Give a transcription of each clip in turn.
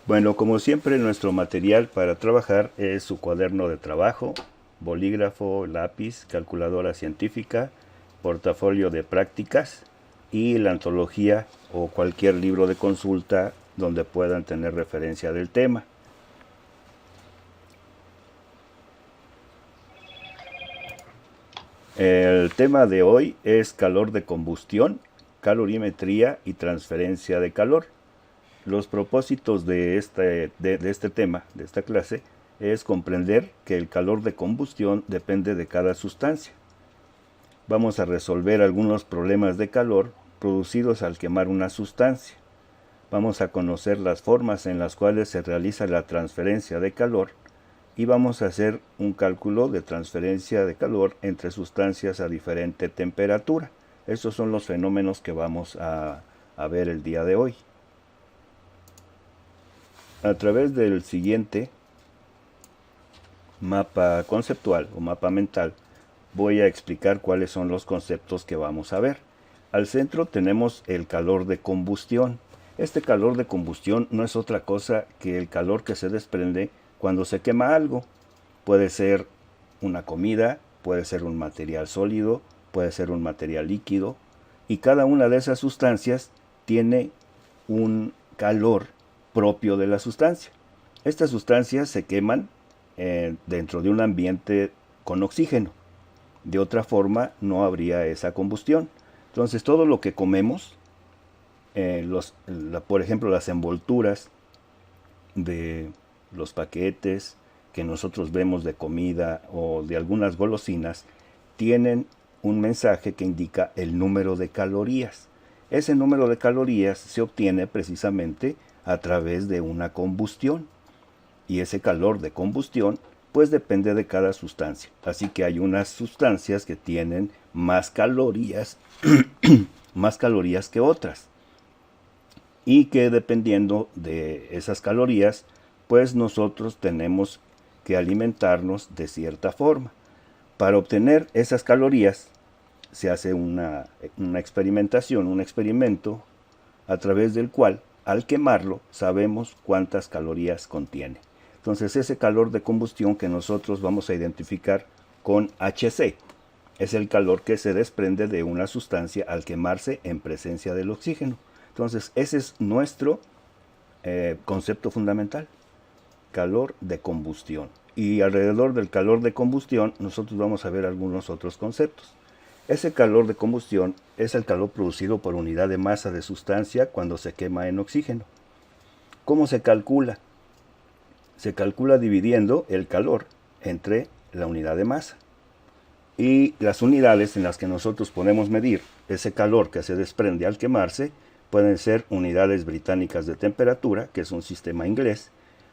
Bueno, como siempre, nuestro material para trabajar es su cuaderno de trabajo, bolígrafo, lápiz, calculadora científica, portafolio de prácticas y la antología o cualquier libro de consulta donde puedan tener referencia del tema. El tema de hoy es calor de combustión, calorimetría y transferencia de calor. Los propósitos de este tema, de esta clase, es comprender que el calor de combustión depende de cada sustancia. Vamos a resolver algunos problemas de calor producidos al quemar una sustancia. Vamos a conocer las formas en las cuales se realiza la transferencia de calor y vamos a hacer un cálculo de transferencia de calor entre sustancias a diferente temperatura. Estos son los fenómenos que vamos a ver el día de hoy. A través del siguiente mapa conceptual o mapa mental voy a explicar cuáles son los conceptos que vamos a ver. Al centro tenemos el calor de combustión. Este calor de combustión no es otra cosa que el calor que se desprende cuando se quema algo. Puede ser una comida, puede ser un material sólido, puede ser un material líquido, y cada una de esas sustancias tiene un calor propio de la sustancia. Estas sustancias se queman dentro de un ambiente con oxígeno. De otra forma no habría esa combustión. Entonces todo lo que comemos, por ejemplo las envolturas de los paquetes que nosotros vemos de comida o de algunas golosinas, tienen un mensaje que indica el número de calorías. Ese número de calorías se obtiene precisamente a través de una combustión. Y ese calor de combustión pues depende de cada sustancia. Así que hay unas sustancias que tienen más calorías, más calorías que otras. Y que dependiendo de esas calorías, pues nosotros tenemos que alimentarnos de cierta forma. Para obtener esas calorías se hace una experimentación, un experimento a través del cual al quemarlo sabemos cuántas calorías contiene. Entonces ese calor de combustión que nosotros vamos a identificar con HC es el calor que se desprende de una sustancia al quemarse en presencia del oxígeno. Entonces ese es nuestro concepto fundamental, calor de combustión. Y alrededor del calor de combustión nosotros vamos a ver algunos otros conceptos. Ese calor de combustión es el calor producido por unidad de masa de sustancia cuando se quema en oxígeno. ¿Cómo se calcula? Se calcula dividiendo el calor entre la unidad de masa. Y las unidades en las que nosotros podemos medir ese calor que se desprende al quemarse pueden ser unidades británicas de temperatura, que es un sistema inglés,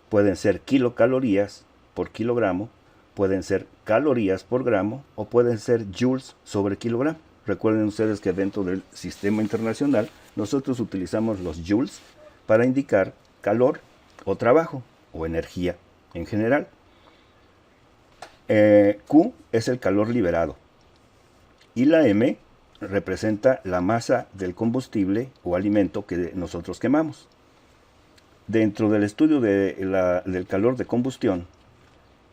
pueden ser kilocalorías por kilogramo, pueden ser calorías por gramo o pueden ser joules sobre kilogramo. Recuerden ustedes que dentro del sistema internacional nosotros utilizamos los joules para indicar calor o trabajo o energía en general. Q es el calor liberado y la M representa la masa del combustible o alimento que nosotros quemamos. Dentro del estudio del calor de combustión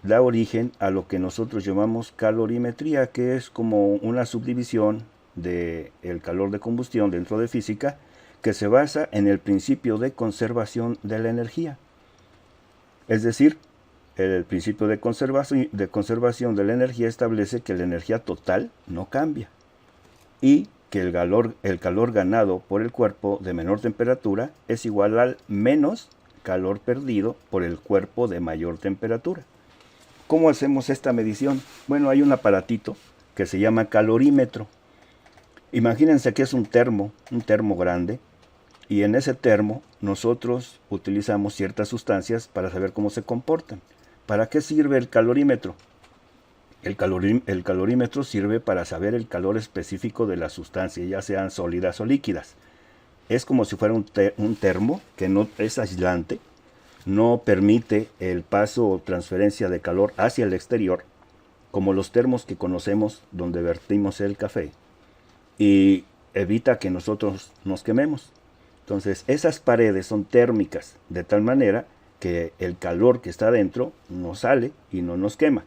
da origen a lo que nosotros llamamos calorimetría, que es como una subdivisión del calor de combustión dentro de física, que se basa en el principio de conservación de la energía. Es decir, el principio de conservación de la energía establece que la energía total no cambia y que el calor ganado por el cuerpo de menor temperatura es igual al menos calor perdido por el cuerpo de mayor temperatura. ¿Cómo hacemos esta medición? Bueno, hay un aparatito que se llama calorímetro. Imagínense que es un termo grande, y en ese termo nosotros utilizamos ciertas sustancias para saber cómo se comportan. ¿Para qué sirve el calorímetro? El calorímetro sirve para saber el calor específico de la sustancia, ya sean sólidas o líquidas. Es como si fuera un termo que no es aislante, no permite el paso o transferencia de calor hacia el exterior, como los termos que conocemos donde vertimos el café, y evita que nosotros nos quememos. Entonces, esas paredes son térmicas, de tal manera que el calor que está adentro no sale y no nos quema.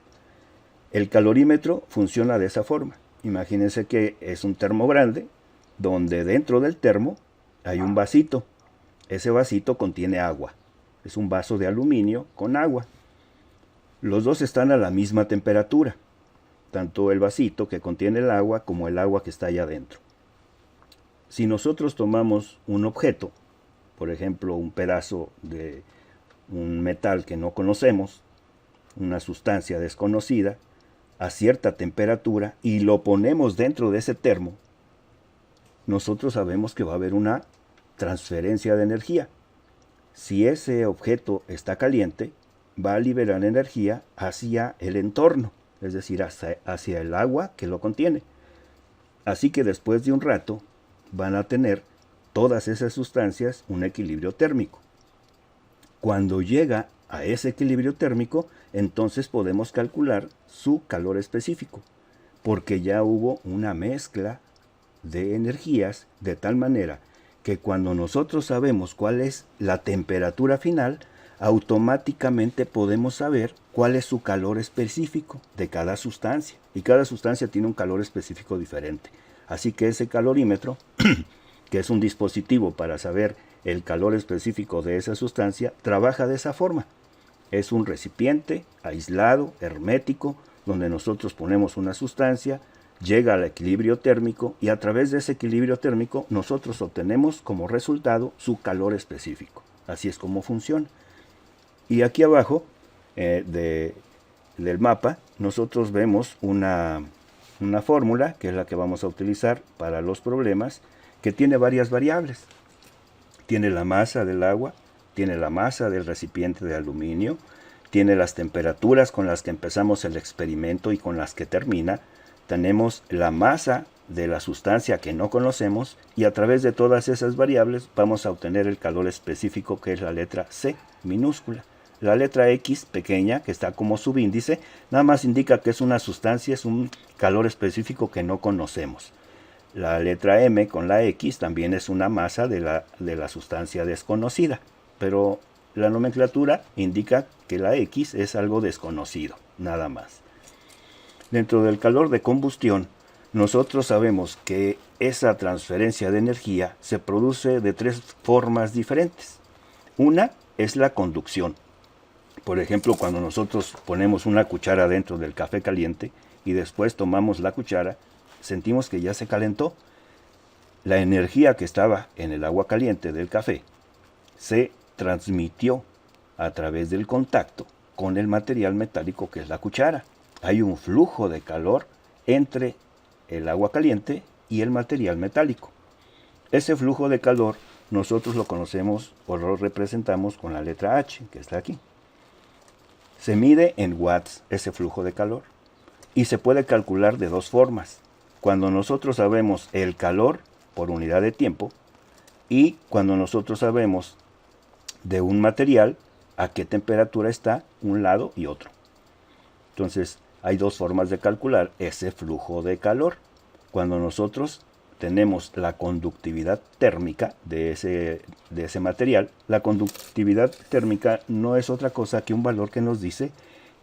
El calorímetro funciona de esa forma. Imagínense que es un termo grande, donde dentro del termo hay un vasito. Ese vasito contiene agua. Es un vaso de aluminio con agua. Los dos están a la misma temperatura, tanto el vasito que contiene el agua como el agua que está allá adentro. Si nosotros tomamos un objeto, por ejemplo un pedazo de un metal que no conocemos, una sustancia desconocida, a cierta temperatura y lo ponemos dentro de ese termo, nosotros sabemos que va a haber una transferencia de energía. Si ese objeto está caliente, va a liberar energía hacia el entorno, es decir, hacia el agua que lo contiene. Así que después de un rato van a tener todas esas sustancias un equilibrio térmico. Cuando llega a ese equilibrio térmico, entonces podemos calcular su calor específico, porque ya hubo una mezcla de energías de tal manera que cuando nosotros sabemos cuál es la temperatura final, automáticamente podemos saber cuál es su calor específico de cada sustancia. Y cada sustancia tiene un calor específico diferente. Así que ese calorímetro, que es un dispositivo para saber el calor específico de esa sustancia, trabaja de esa forma. Es un recipiente aislado, hermético, donde nosotros ponemos una sustancia, llega al equilibrio térmico y a través de ese equilibrio térmico nosotros obtenemos como resultado su calor específico. Así es como funciona. Y aquí abajo del mapa nosotros vemos una fórmula, que es la que vamos a utilizar para los problemas, que tiene varias variables. Tiene la masa del agua, tiene la masa del recipiente de aluminio, tiene las temperaturas con las que empezamos el experimento y con las que termina, tenemos la masa de la sustancia que no conocemos y a través de todas esas variables vamos a obtener el calor específico, que es la letra C minúscula. La letra X pequeña, que está como subíndice, nada más indica que es una sustancia, es un calor específico que no conocemos. La letra M con la X también es una masa de la sustancia desconocida, pero la nomenclatura indica que la X es algo desconocido, nada más. Dentro del calor de combustión, nosotros sabemos que esa transferencia de energía se produce de tres formas diferentes. Una es la conducción. Por ejemplo, cuando nosotros ponemos una cuchara dentro del café caliente y después tomamos la cuchara, sentimos que ya se calentó. La energía que estaba en el agua caliente del café se transmitió a través del contacto con el material metálico que es la cuchara. Hay un flujo de calor entre el agua caliente y el material metálico. Ese flujo de calor nosotros lo conocemos o lo representamos con la letra H, que está aquí. Se mide en watts ese flujo de calor y se puede calcular de dos formas. Cuando nosotros sabemos el calor por unidad de tiempo y cuando nosotros sabemos de un material a qué temperatura está un lado y otro. Entonces, hay dos formas de calcular ese flujo de calor. Cuando nosotros tenemos la conductividad térmica de ese material, la conductividad térmica no es otra cosa que un valor que nos dice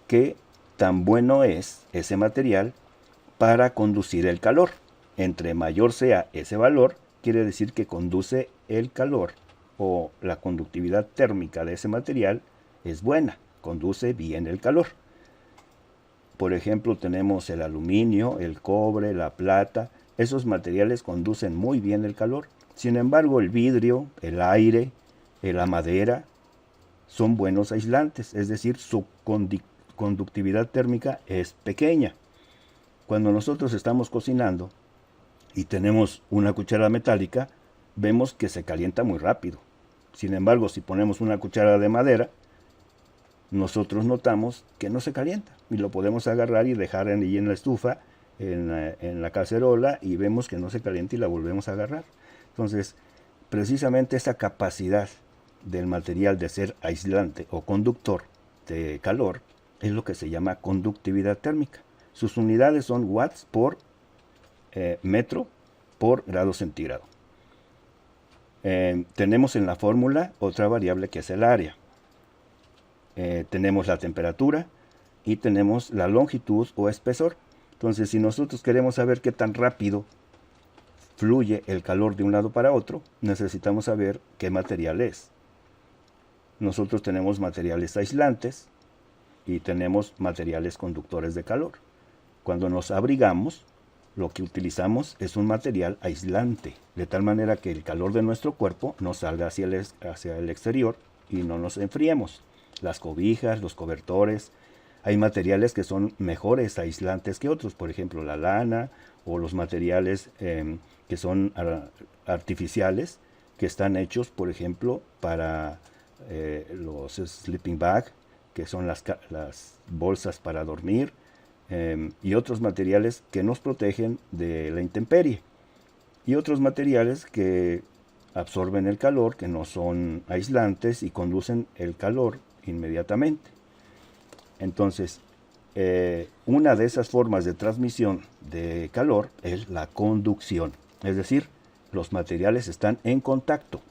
que tan bueno es ese material para conducir el calor. Entre mayor sea ese valor, quiere decir que conduce el calor, o la conductividad térmica de ese material es buena, conduce bien el calor. Por ejemplo, tenemos el aluminio, el cobre, la plata. Esos materiales conducen muy bien el calor. Sin embargo, el vidrio, el aire, la madera son buenos aislantes, es decir, su conductividad térmica es pequeña. Cuando nosotros estamos cocinando y tenemos una cuchara metálica, vemos que se calienta muy rápido. Sin embargo, si ponemos una cuchara de madera, nosotros notamos que no se calienta y lo podemos agarrar y dejar ahí en la estufa, en la cacerola, y vemos que no se calienta y la volvemos a agarrar. Entonces, precisamente esa capacidad del material de ser aislante o conductor de calor es lo que se llama conductividad térmica. Sus unidades son watts por metro por grado centígrado. Tenemos en la fórmula otra variable que es el área. Tenemos la temperatura y tenemos la longitud o espesor. Entonces, si nosotros queremos saber qué tan rápido fluye el calor de un lado para otro, necesitamos saber qué material es. Nosotros tenemos materiales aislantes y tenemos materiales conductores de calor. Cuando nos abrigamos, lo que utilizamos es un material aislante, de tal manera que el calor de nuestro cuerpo no salga hacia el exterior y no nos enfriemos. Las cobijas, los cobertores, hay materiales que son mejores aislantes que otros, por ejemplo la lana o los materiales que son artificiales, que están hechos, por ejemplo, para los sleeping bag, que son las bolsas para dormir, y otros materiales que nos protegen de la intemperie, y otros materiales que absorben el calor, que no son aislantes y conducen el calor inmediatamente. Entonces, una de esas formas de transmisión de calor es la conducción, es decir, los materiales están en contacto.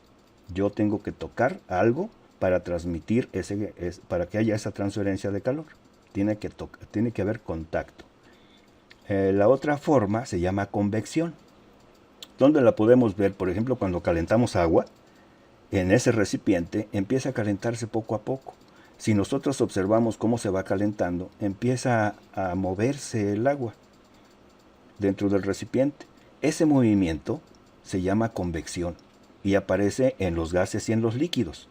Yo tengo que tocar algo para transmitir para que haya esa transferencia de calor. Tiene que haber contacto. La otra forma se llama convección, donde la podemos ver, por ejemplo, cuando calentamos agua, en ese recipiente empieza a calentarse poco a poco. Si nosotros observamos cómo se va calentando, empieza a moverse el agua dentro del recipiente. Ese movimiento se llama convección y aparece en los gases y en los líquidos.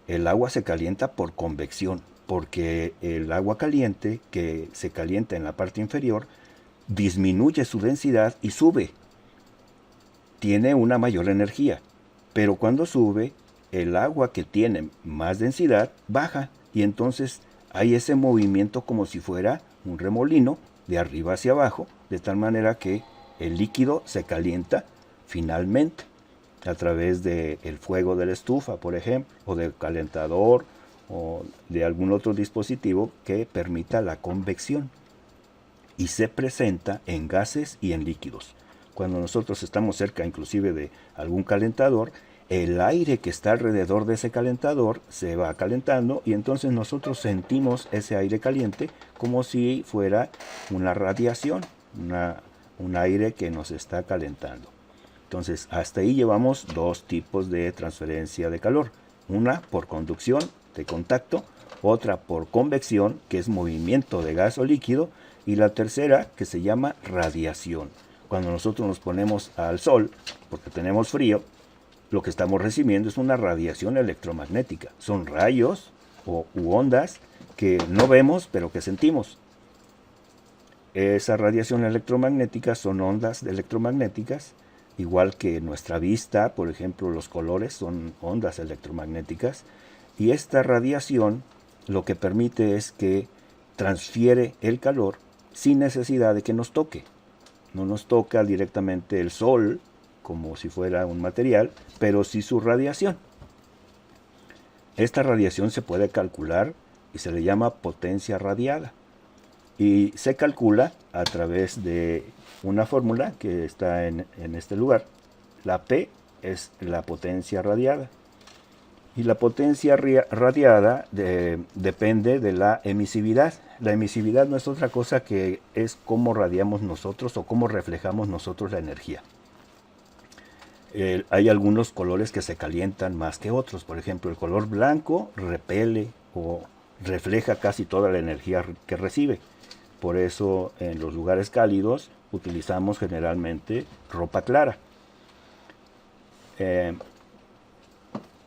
El agua se calienta por convección, porque el agua caliente, que se calienta en la parte inferior, disminuye su densidad y sube. Tiene una mayor energía, pero cuando sube, el agua que tiene más densidad baja, y entonces hay ese movimiento como si fuera un remolino de arriba hacia abajo, de tal manera que el líquido se calienta finalmente a través del fuego de la estufa, por ejemplo, o del calentador, o de algún otro dispositivo que permita la convección, y se presenta en gases y en líquidos. Cuando nosotros estamos cerca inclusive de algún calentador, el aire que está alrededor de ese calentador se va calentando, y entonces nosotros sentimos ese aire caliente como si fuera una radiación, un aire que nos está calentando. Entonces, hasta ahí llevamos dos tipos de transferencia de calor. Una por conducción de contacto, otra por convección, que es movimiento de gas o líquido, y la tercera que se llama radiación. Cuando nosotros nos ponemos al sol, porque tenemos frío, lo que estamos recibiendo es una radiación electromagnética. Son rayos u ondas que no vemos, pero que sentimos. Esa radiación electromagnética son ondas electromagnéticas, igual que nuestra vista, por ejemplo, los colores son ondas electromagnéticas, y esta radiación lo que permite es que transfiere el calor sin necesidad de que nos toque. No nos toca directamente el sol, como si fuera un material, pero sí su radiación. Esta radiación se puede calcular y se le llama potencia radiada. Y se calcula a través de una fórmula que está en este lugar. La P es la potencia radiada. Y la potencia radiada depende de la emisividad. La emisividad no es otra cosa que es cómo radiamos nosotros o cómo reflejamos nosotros la energía. Hay algunos colores que se calientan más que otros. Por ejemplo, el color blanco repele o refleja casi toda la energía que recibe. Por eso en los lugares cálidos utilizamos generalmente ropa clara.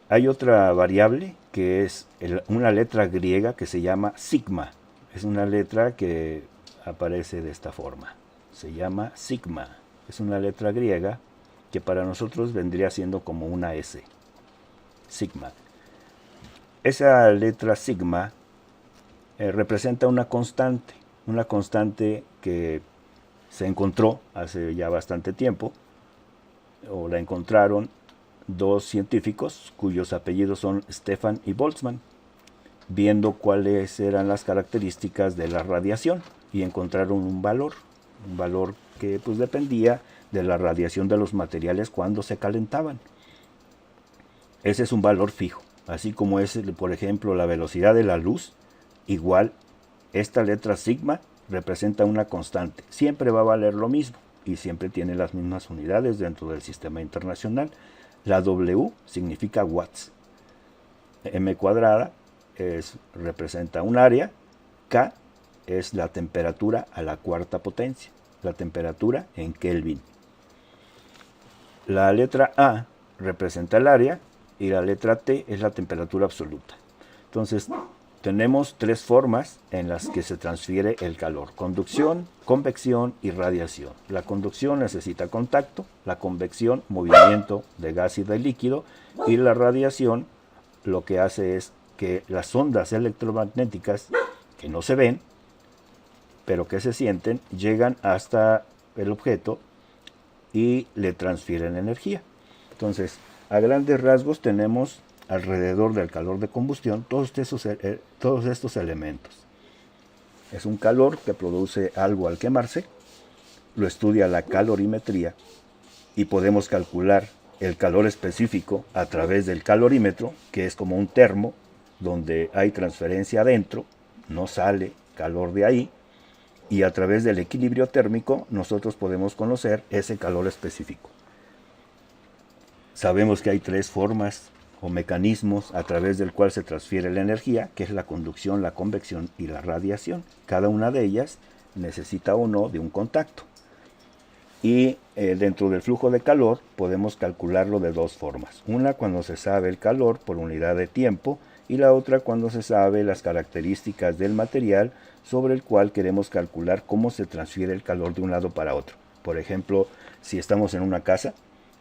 Hay otra variable que es una letra griega que se llama sigma. Es una letra que aparece de esta forma. Se llama sigma. Es una letra griega que para nosotros vendría siendo como una S. Sigma. Esa letra sigma representa una constante que se encontró hace ya bastante tiempo, o la encontraron dos científicos cuyos apellidos son Stefan y Boltzmann, viendo cuáles eran las características de la radiación, y encontraron un valor que pues dependía de la radiación de los materiales cuando se calentaban. Ese es un valor fijo, así como es, por ejemplo, la velocidad de la luz. Igual, esta letra sigma representa una constante, siempre va a valer lo mismo y siempre tiene las mismas unidades dentro del sistema internacional. La W significa watts, m cuadrada representa un área, K es la temperatura a la cuarta potencia, la temperatura en Kelvin. La letra A representa el área y la letra T es la temperatura absoluta. Entonces, tenemos tres formas en las que se transfiere el calor: conducción, convección y radiación. La conducción necesita contacto, la convección movimiento de gas y de líquido, y la radiación lo que hace es que las ondas electromagnéticas que no se ven, pero que se sienten, llegan hasta el objeto y le transfieren energía. Entonces, a grandes rasgos tenemos alrededor del calor de combustión todos estos elementos. Es un calor que produce algo al quemarse, lo estudia la calorimetría y podemos calcular el calor específico a través del calorímetro, que es como un termo donde hay transferencia adentro, no sale calor de ahí, y a través del equilibrio térmico nosotros podemos conocer ese calor específico. Sabemos que hay tres formas o mecanismos a través del cual se transfiere la energía, que es la conducción, la convección y la radiación. Cada una de ellas necesita o no de un contacto. Y dentro del flujo de calor podemos calcularlo de dos formas. Una cuando se sabe el calor por unidad de tiempo, y la otra cuando se sabe las características del material sobre el cual queremos calcular cómo se transfiere el calor de un lado para otro. Por ejemplo, si estamos en una casa,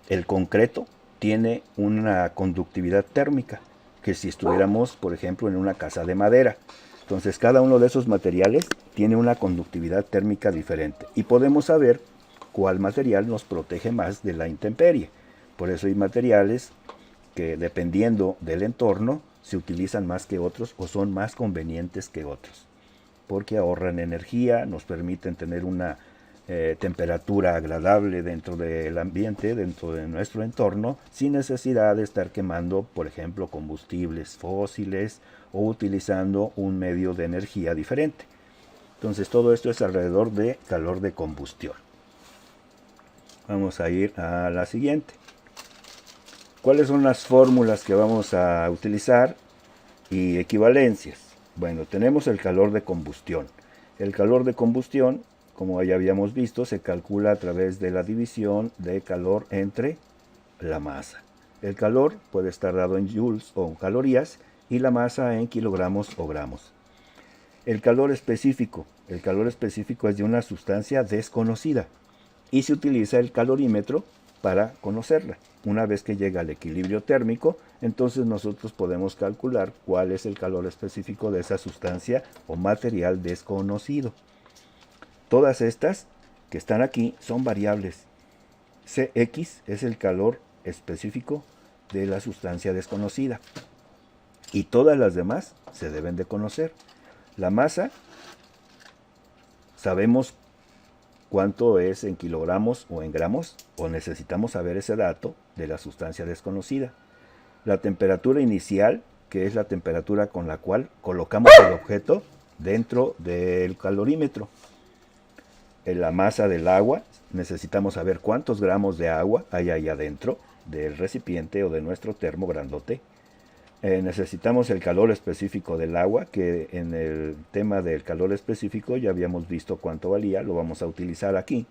el concreto tiene una conductividad térmica que si estuviéramos, por ejemplo, en una casa de madera. Entonces, cada uno de esos materiales tiene una conductividad térmica diferente y podemos saber cuál material nos protege más de la intemperie. Por eso hay materiales que, dependiendo del entorno, se utilizan más que otros o son más convenientes que otros, porque ahorran energía, nos permiten tener una temperatura agradable dentro del ambiente, dentro de nuestro entorno, sin necesidad de estar quemando, por ejemplo, combustibles fósiles o utilizando un medio de energía diferente. Entonces, todo esto es alrededor de calor de combustión. Vamos a ir a la siguiente. ¿Cuáles son las fórmulas que vamos a utilizar y equivalencias? Bueno, tenemos el calor de combustión. El calor de combustión, como ya habíamos visto, se calcula a través de la división de calor entre la masa. El calor puede estar dado en joules o calorías y la masa en kilogramos o gramos. El calor específico es de una sustancia desconocida y se utiliza el calorímetro para conocerla. Una vez que llega al equilibrio térmico, entonces nosotros podemos calcular cuál es el calor específico de esa sustancia o material desconocido. Todas estas que están aquí son variables. Cx es el calor específico de la sustancia desconocida. Y todas las demás se deben de conocer. La masa, sabemos cuánto es en kilogramos o en gramos, o necesitamos saber ese dato de la sustancia desconocida. La temperatura inicial, que es la temperatura con la cual colocamos el objeto dentro del calorímetro. En la masa del agua, necesitamos saber cuántos gramos de agua hay ahí adentro del recipiente o de nuestro termo grandote. Necesitamos el calor específico del agua, que en el tema del calor específico ya habíamos visto cuánto valía, lo vamos a utilizar aquí.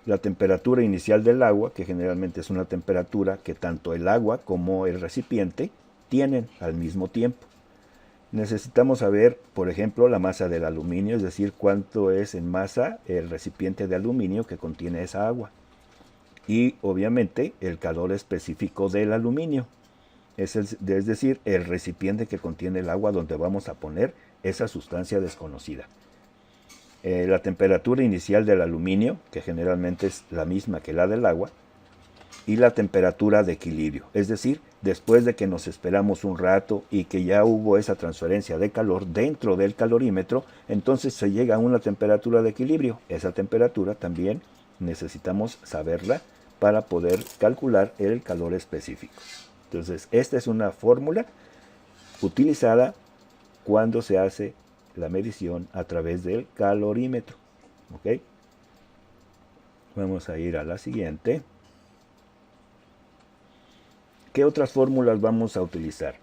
La temperatura inicial del agua, que generalmente es una temperatura que tanto el agua como el recipiente tienen al mismo tiempo. Necesitamos saber, por ejemplo, la masa del aluminio, es decir, cuánto es en masa el recipiente de aluminio que contiene esa agua. Y obviamente el calor específico del aluminio. Es decir, el recipiente que contiene el agua donde vamos a poner esa sustancia desconocida. La temperatura inicial del aluminio, que generalmente es la misma que la del agua, y la temperatura de equilibrio, es decir, después de que nos esperamos un rato y que ya hubo esa transferencia de calor dentro del calorímetro, entonces se llega a una temperatura de equilibrio. Esa temperatura también necesitamos saberla para poder calcular el calor específico. Entonces, esta es una fórmula utilizada cuando se hace la medición a través del calorímetro. ¿Ok? Vamos a ir a la siguiente. ¿Qué otras fórmulas vamos a utilizar?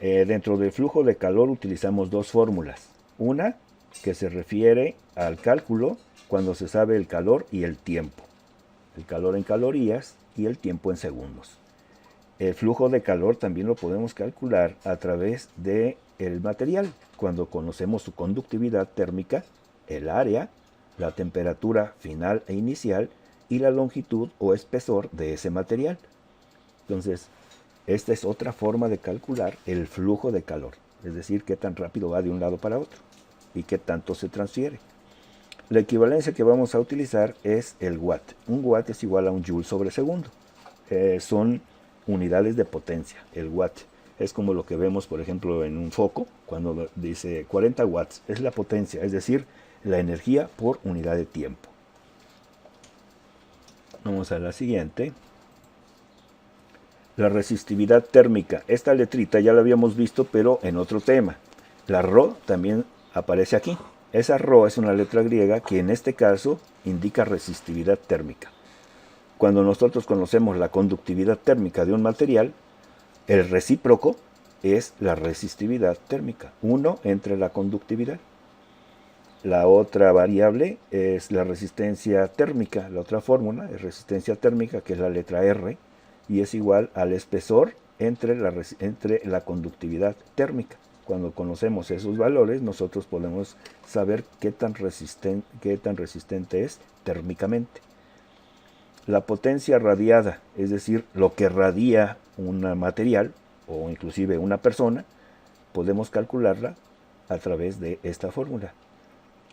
Dentro del flujo de calor utilizamos dos fórmulas. Una que se refiere al cálculo cuando se sabe el calor y el tiempo. El calor en calorías y el tiempo en segundos. El flujo de calor también lo podemos calcular a través del material, cuando conocemos su conductividad térmica, el área, la temperatura final e inicial y la longitud o espesor de ese material. Entonces, esta es otra forma de calcular el flujo de calor, es decir, qué tan rápido va de un lado para otro y qué tanto se transfiere. La equivalencia que vamos a utilizar es el watt. Un watt es igual a un joule sobre segundo. Son unidades de potencia, el watt. Es como lo que vemos, por ejemplo, en un foco, cuando dice 40 watts. Es la potencia, es decir, la energía por unidad de tiempo. Vamos a la siguiente. La resistividad térmica. Esta letrita ya la habíamos visto, pero en otro tema. La Rho también aparece aquí. Esa Rho es una letra griega que en este caso indica resistividad térmica. Cuando nosotros conocemos la conductividad térmica de un material, el recíproco es la resistividad térmica. 1 entre la conductividad. La otra variable es la resistencia térmica. La otra fórmula es resistencia térmica, que es la letra R, y es igual al espesor entre la conductividad térmica. Cuando conocemos esos valores, nosotros podemos saber qué tan resistente es térmicamente. La potencia radiada, es decir, lo que radia un material o inclusive una persona, podemos calcularla a través de esta fórmula.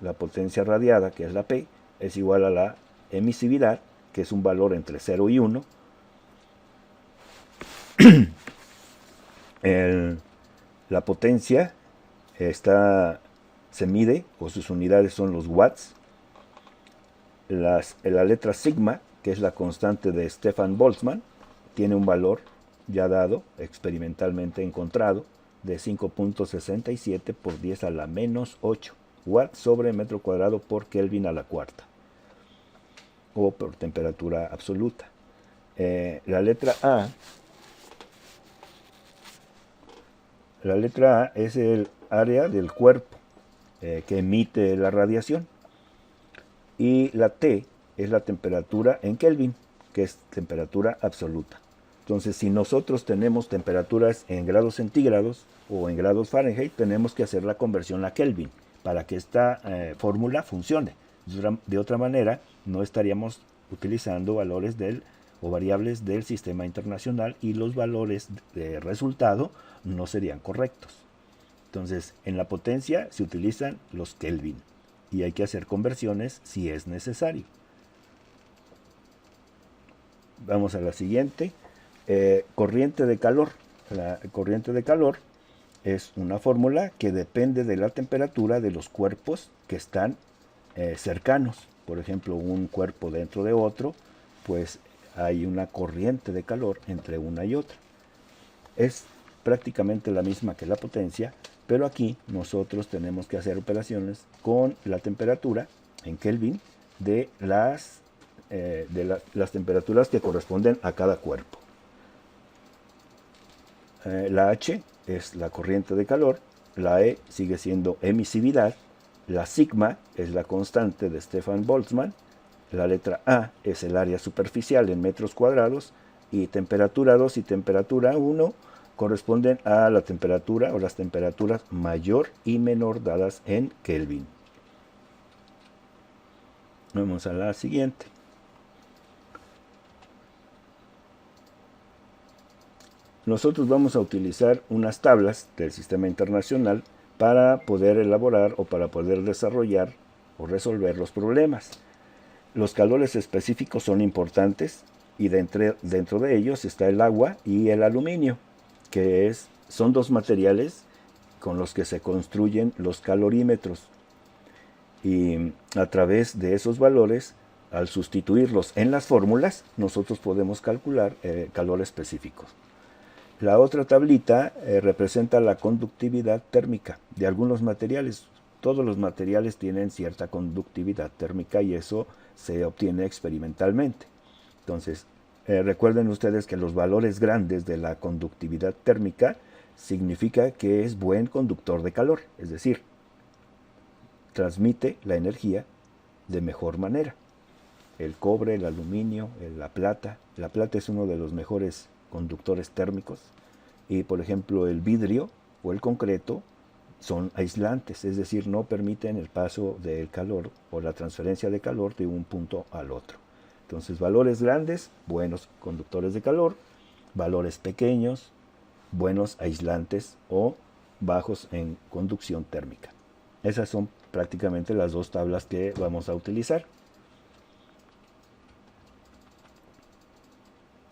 La potencia radiada, que es la P, es igual a la emisividad, que es un valor entre 0 y 1. La potencia se mide, o sus unidades son los watts. La letra sigma, que es la constante de Stefan Boltzmann, tiene un valor ya dado, experimentalmente encontrado, de 5.67 por 10 a la menos 8 watts sobre metro cuadrado por Kelvin a la cuarta, o por temperatura absoluta. La letra A es el área del cuerpo que emite la radiación, y la T es la temperatura en Kelvin, que es temperatura absoluta. Entonces, si nosotros tenemos temperaturas en grados centígrados o en grados Fahrenheit, tenemos que hacer la conversión a Kelvin para que esta fórmula funcione. De otra manera, no estaríamos utilizando valores o variables del sistema internacional, y los valores de resultado no serían correctos. Entonces, en la potencia se utilizan los Kelvin y hay que hacer conversiones si es necesario. Vamos a la siguiente. Corriente de calor. La corriente de calor es una fórmula que depende de la temperatura de los cuerpos que están cercanos. Por ejemplo, un cuerpo dentro de otro, pues hay una corriente de calor entre una y otra. Es prácticamente la misma que la potencia, pero aquí nosotros tenemos que hacer operaciones con la temperatura en Kelvin de las temperaturas que corresponden a cada cuerpo. La H es la corriente de calor, la E sigue siendo emisividad, la sigma es la constante de Stefan Boltzmann, la letra A es el área superficial en metros cuadrados, y temperatura 2 y temperatura 1 corresponden a la temperatura o las temperaturas mayor y menor dadas en Kelvin. Vamos a la siguiente. Nosotros vamos a utilizar unas tablas del sistema internacional para poder elaborar o para poder desarrollar o resolver los problemas. Los calores específicos son importantes, y dentro de ellos está el agua y el aluminio, que son dos materiales con los que se construyen los calorímetros. Y a través de esos valores, al sustituirlos en las fórmulas, nosotros podemos calcular calor específicos. La otra tablita representa la conductividad térmica de algunos materiales. Todos los materiales tienen cierta conductividad térmica y eso se obtiene experimentalmente. Entonces, recuerden ustedes que los valores grandes de la conductividad térmica significa que es buen conductor de calor, es decir, transmite la energía de mejor manera. El cobre, el aluminio, la plata. La plata es uno de los mejores conductores térmicos. Y por ejemplo el vidrio o el concreto son aislantes, es decir, no permiten el paso del calor o la transferencia de calor de un punto al otro. Entonces, valores grandes, buenos conductores de calor; valores pequeños, buenos aislantes o bajos en conducción térmica. Esas son prácticamente las dos tablas que vamos a utilizar.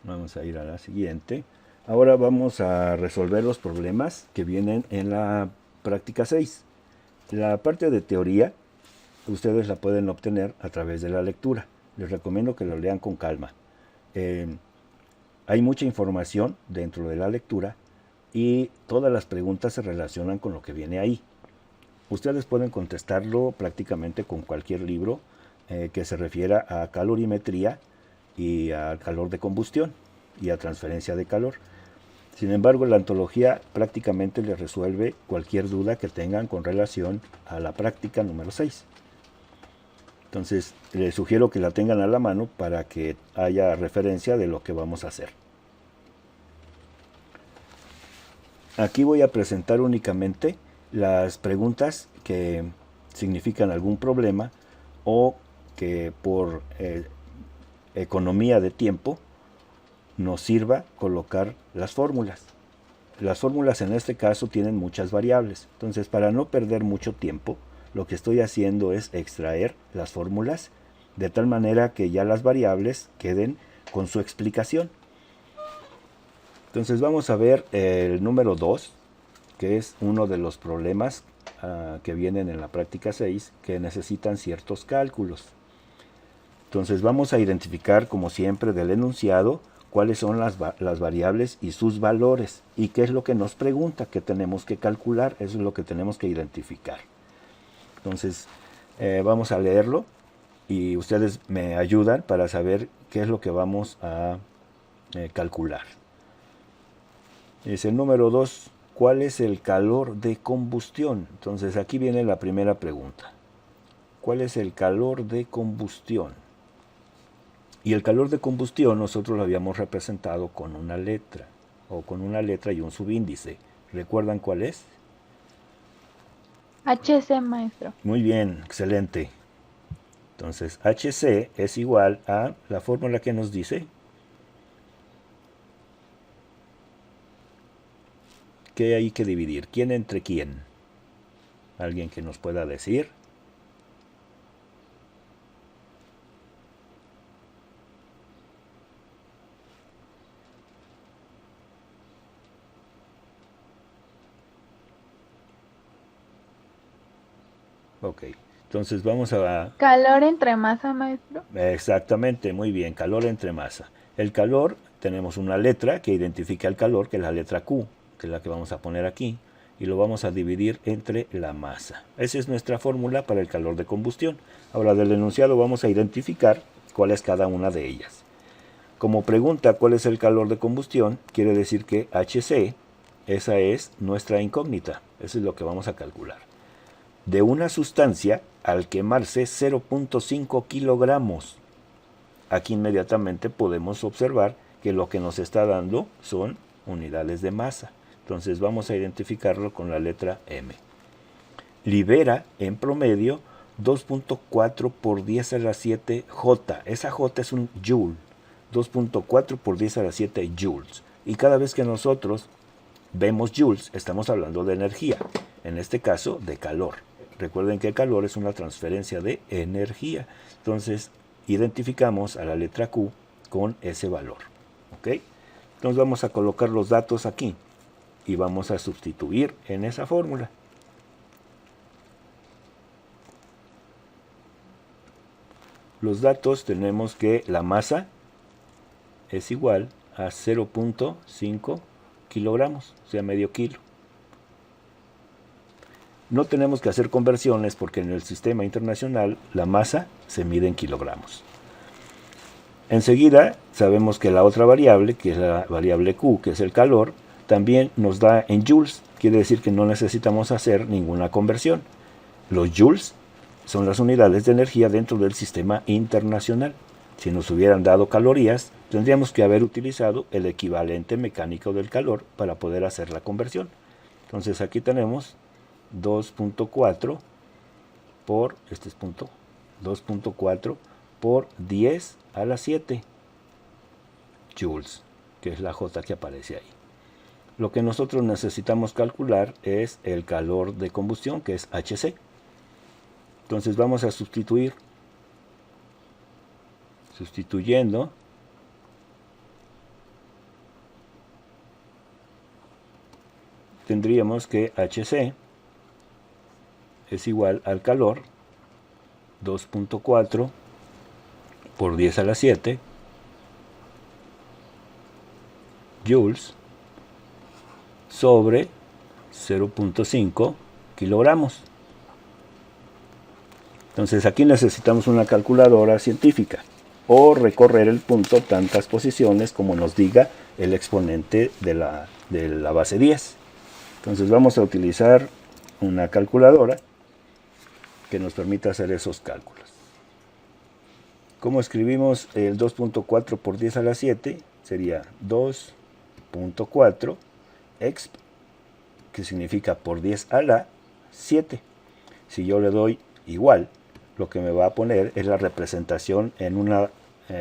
Vamos a ir a la siguiente. Ahora vamos a resolver los problemas que vienen en la práctica 6. La parte de teoría, ustedes la pueden obtener a través de la lectura. Les recomiendo que lo lean con calma. Hay mucha información dentro de la lectura y todas las preguntas se relacionan con lo que viene ahí. Ustedes pueden contestarlo prácticamente con cualquier libro que se refiera a calorimetría y a calor de combustión y a transferencia de calor. Sin embargo, la antología prácticamente les resuelve cualquier duda que tengan con relación a la práctica número 6. Entonces, les sugiero que la tengan a la mano para que haya referencia de lo que vamos a hacer. Aquí voy a presentar únicamente las preguntas que significan algún problema o que por economía de tiempo nos sirva colocar las fórmulas. Las fórmulas en este caso tienen muchas variables. Entonces, para no perder mucho tiempo, lo que estoy haciendo es extraer las fórmulas de tal manera que ya las variables queden con su explicación. Entonces vamos a ver el número 2, que es uno de los problemas que vienen en la práctica 6, que necesitan ciertos cálculos. Entonces vamos a identificar, como siempre, del enunciado cuáles son las variables y sus valores, y qué es lo que nos pregunta, que tenemos que calcular. Eso es lo que tenemos que identificar. Entonces vamos a leerlo y ustedes me ayudan para saber qué es lo que vamos a calcular. Es el número 2. ¿Cuál es el calor de combustión? Entonces aquí viene la primera pregunta. ¿Cuál es el calor de combustión? Y el calor de combustión nosotros lo habíamos representado con una letra, o con una letra y un subíndice. ¿Recuerdan cuál es? HC, maestro. Muy bien, excelente. Entonces, HC es igual a la fórmula que nos dice que hay que dividir. ¿Quién entre quién? ¿Alguien que nos pueda decir? Ok, entonces vamos a... Calor entre masa, maestro. Exactamente, muy bien, calor entre masa. El calor, tenemos una letra que identifica el calor, que es la letra Q, que es la que vamos a poner aquí, y lo vamos a dividir entre la masa. Esa es nuestra fórmula para el calor de combustión. Ahora, del enunciado vamos a identificar cuál es cada una de ellas. Como pregunta cuál es el calor de combustión, quiere decir que HC, esa es nuestra incógnita. Eso es lo que vamos a calcular. De una sustancia al quemarse 0.5 kilogramos. Aquí inmediatamente podemos observar que lo que nos está dando son unidades de masa. Entonces vamos a identificarlo con la letra M. Libera en promedio 2.4 por 10 a la 7 J. Esa J es un joule. 2.4 por 10 a la 7 joules. Y cada vez que nosotros vemos joules, estamos hablando de energía. En este caso, de calor. Recuerden que el calor es una transferencia de energía. Entonces, identificamos a la letra Q con ese valor. ¿Ok? Entonces vamos a colocar los datos aquí y vamos a sustituir en esa fórmula. Los datos tenemos que la masa es igual a 0.5 kilogramos, o sea, medio kilo. No tenemos que hacer conversiones porque en el sistema internacional la masa se mide en kilogramos. Enseguida sabemos que la otra variable, que es la variable Q, que es el calor, también nos da en joules. Quiere decir que no necesitamos hacer ninguna conversión. Los joules son las unidades de energía dentro del sistema internacional. Si nos hubieran dado calorías, tendríamos que haber utilizado el equivalente mecánico del calor para poder hacer la conversión. Entonces aquí tenemos 2.4 por, 2.4 por 10 a la 7 joules, que es la J que aparece ahí. Lo que nosotros necesitamos calcular es el calor de combustión, que es HC. Entonces vamos a sustituir. Sustituyendo, tendríamos que HC es igual al calor 2.4 por 10 a la 7 joules sobre 0.5 kilogramos. Entonces aquí necesitamos una calculadora científica o recorrer el punto tantas posiciones como nos diga el exponente de la base 10. Entonces vamos a utilizar una calculadora que nos permita hacer esos cálculos. ¿Cómo escribimos el 2.4 por 10 a la 7? Sería 2.4 exp, que significa por 10 a la 7. Si yo le doy igual, lo que me va a poner es la representación en una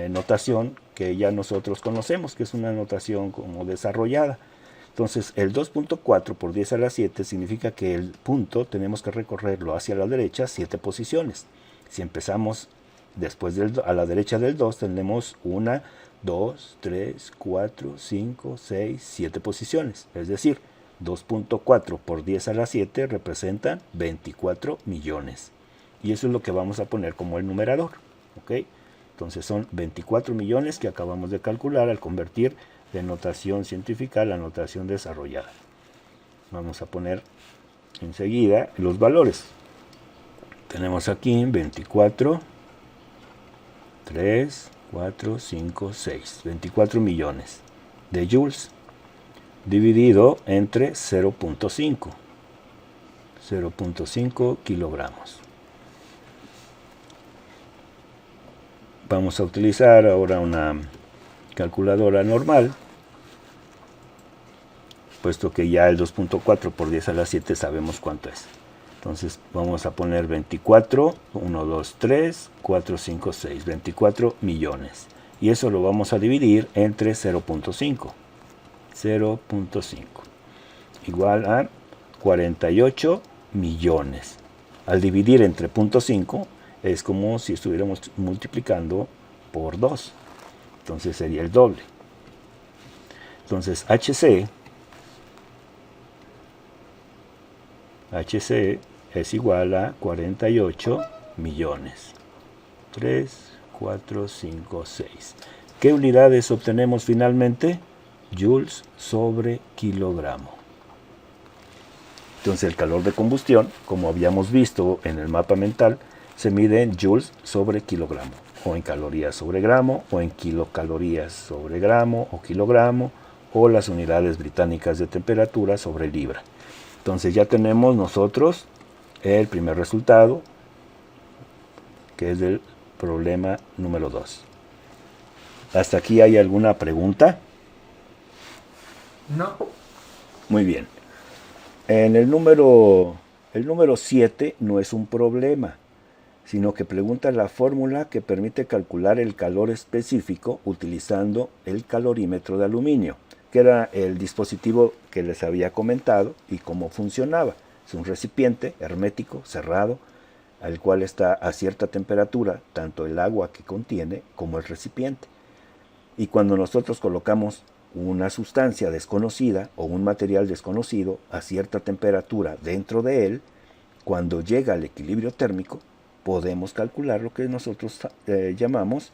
notación que ya nosotros conocemos, que es una notación como desarrollada. Entonces el 2.4 por 10 a la 7 significa que el punto tenemos que recorrerlo hacia la derecha 7 posiciones. Si empezamos después a la derecha del 2 tenemos 1, 2, 3, 4, 5, 6, 7 posiciones. Es decir, 2.4 por 10 a la 7 representan 24 millones. Y eso es lo que vamos a poner como el numerador. ¿Ok? Entonces son 24 millones que acabamos de calcular al convertir de notación científica a la notación desarrollada. Vamos a poner enseguida los valores. Tenemos aquí 24, 3, 4, 5, 6. 24 millones de joules dividido entre 0.5. 0.5 kilogramos. Vamos a utilizar ahora una calculadora normal, puesto que ya el 2.4 por 10 a la 7 sabemos cuánto es. Entonces vamos a poner 24, 1, 2, 3, 4, 5, 6, 24 millones. Y eso lo vamos a dividir entre 0.5. 0.5 igual a 48 millones. Al dividir entre 0.5 es como si estuviéramos multiplicando por 2. Entonces sería el doble. Entonces HC es igual a 48 millones. 3, 4, 5, 6. ¿Qué unidades obtenemos finalmente? Joules sobre kilogramo. Entonces el calor de combustión, como habíamos visto en el mapa mental, se mide en joules sobre kilogramo, o en calorías sobre gramo, o en kilocalorías sobre gramo o kilogramo, o las unidades británicas de temperatura sobre libra. Entonces ya tenemos nosotros el primer resultado, que es del problema número 2. ¿Hasta aquí hay alguna pregunta? No. Muy bien. En el número 7 no es un problema, sino que pregunta la fórmula que permite calcular el calor específico utilizando el calorímetro de aluminio, que era el dispositivo que les había comentado y cómo funcionaba. Es un recipiente hermético, cerrado, al cual está a cierta temperatura tanto el agua que contiene como el recipiente. Y cuando nosotros colocamos una sustancia desconocida o un material desconocido a cierta temperatura dentro de él, cuando llega al equilibrio térmico, podemos calcular lo que nosotros llamamos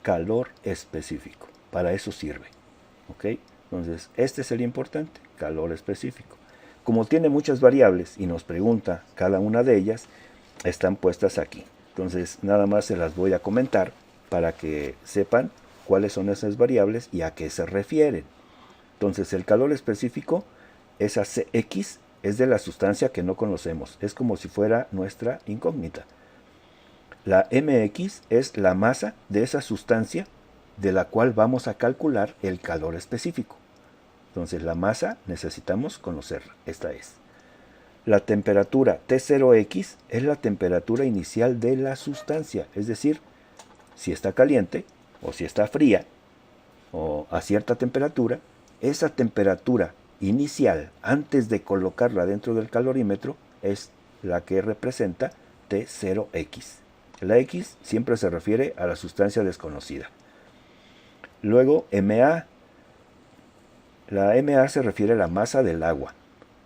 calor específico. Para eso sirve. ¿Ok? Entonces, este es el importante, calor específico. Como tiene muchas variables y nos pregunta cada una de ellas, están puestas aquí. Entonces, nada más se las voy a comentar para que sepan cuáles son esas variables y a qué se refieren. Entonces, el calor específico, esa Cx, es de la sustancia que no conocemos. Es como si fuera nuestra incógnita. La Mx es la masa de esa sustancia de la cual vamos a calcular el calor específico. Entonces, la masa necesitamos conocerla. Esta es. La temperatura T0x es la temperatura inicial de la sustancia. Es decir, si está caliente o si está fría o a cierta temperatura, esa temperatura inicial antes de colocarla dentro del calorímetro es la que representa T0x. La X siempre se refiere a la sustancia desconocida. Luego MA. La MA se refiere a la masa del agua.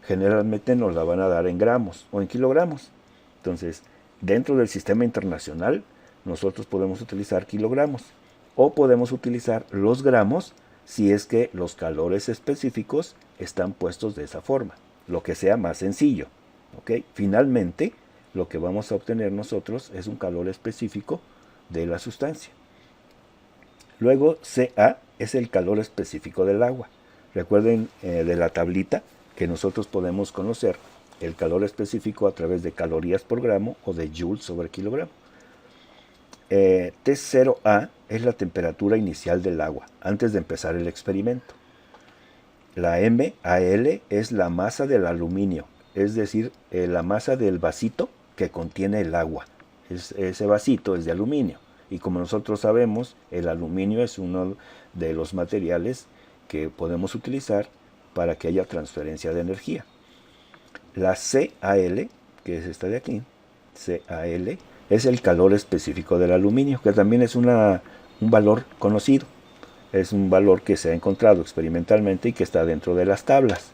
Generalmente nos la van a dar en gramos o en kilogramos. Entonces, dentro del sistema internacional, nosotros podemos utilizar kilogramos o podemos utilizar los gramos si es que los calores específicos están puestos de esa forma, lo que sea más sencillo. ¿Okay? Finalmente, lo que vamos a obtener nosotros es un calor específico de la sustancia. Luego, Ca es el calor específico del agua. Recuerden de la tablita que nosotros podemos conocer el calor específico a través de calorías por gramo o de joules sobre kilogramo. T0A es la temperatura inicial del agua antes de empezar el experimento. La MAL es la masa del aluminio, es decir, la masa del vasito que contiene el agua. Ese vasito es de aluminio y como nosotros sabemos, el aluminio es uno de los materiales que podemos utilizar para que haya transferencia de energía. La CAL, que es esta de aquí, CAL, es el calor específico del aluminio, que también es un valor conocido. Es un valor que se ha encontrado experimentalmente y que está dentro de las tablas.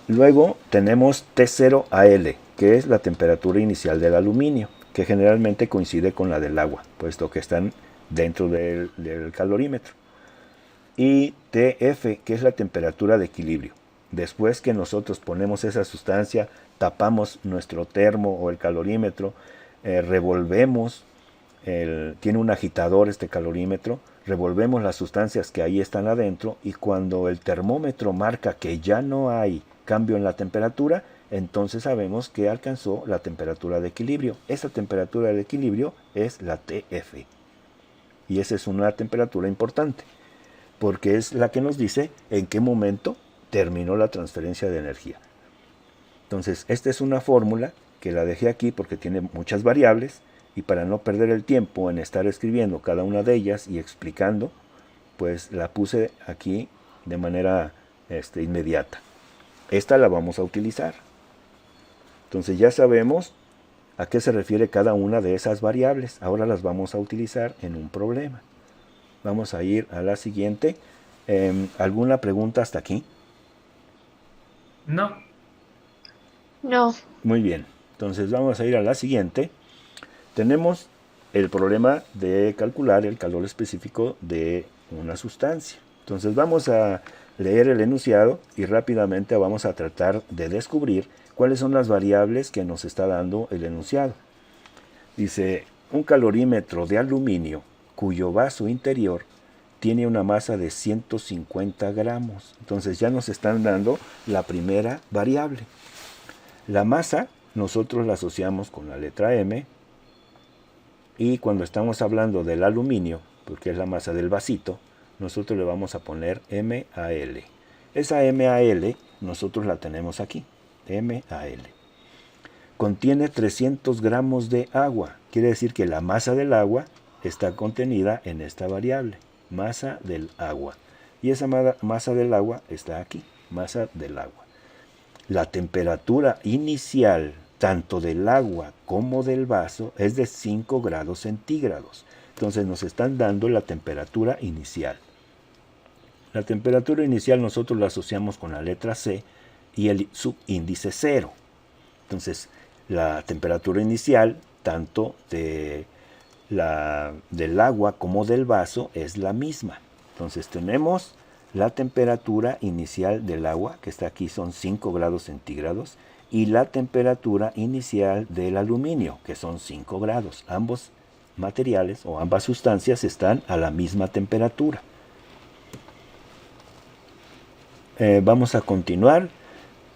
Luego tenemos T0AL, que es la temperatura inicial del aluminio, que generalmente coincide con la del agua, puesto que están dentro del calorímetro. Y TF, que es la temperatura de equilibrio. Después que nosotros ponemos esa sustancia, tapamos nuestro termo o el calorímetro, revolvemos, tiene un agitador este calorímetro, revolvemos las sustancias que ahí están adentro y cuando el termómetro marca que ya no hay cambio en la temperatura, entonces sabemos que alcanzó la temperatura de equilibrio. Esa temperatura de equilibrio es la TF. Y esa es una temperatura importante, porque es la que nos dice en qué momento terminó la transferencia de energía. Entonces, esta es una fórmula que la dejé aquí porque tiene muchas variables y para no perder el tiempo en estar escribiendo cada una de ellas y explicando, pues la puse aquí de manera inmediata. Esta la vamos a utilizar. Entonces ya sabemos a qué se refiere cada una de esas variables. Ahora las vamos a utilizar en un problema. Vamos a ir a la siguiente. ¿Alguna pregunta hasta aquí? No. No. Muy bien. Entonces vamos a ir a la siguiente. Tenemos el problema de calcular el calor específico de una sustancia. Entonces vamos a leer el enunciado y rápidamente vamos a tratar de descubrir cuáles son las variables que nos está dando el enunciado. Dice, un calorímetro de aluminio cuyo vaso interior tiene una masa de 150 gramos. Entonces ya nos están dando la primera variable. La masa nosotros la asociamos con la letra M y cuando estamos hablando del aluminio, porque es la masa del vasito, nosotros le vamos a poner MAL. Esa MAL nosotros la tenemos aquí, MAL. Contiene 300 gramos de agua. Quiere decir que la masa del agua está contenida en esta variable, masa del agua. Y esa masa del agua está aquí, masa del agua. La temperatura inicial, tanto del agua como del vaso, es de 5 grados centígrados. Entonces nos están dando la temperatura inicial. La temperatura inicial nosotros la asociamos con la letra C y el subíndice 0. Entonces, la temperatura inicial, tanto del agua como del vaso, es la misma. Entonces, tenemos la temperatura inicial del agua, que está aquí son 5 grados centígrados, y la temperatura inicial del aluminio, que son 5 grados. Ambos materiales o ambas sustancias están a la misma temperatura. Vamos a continuar.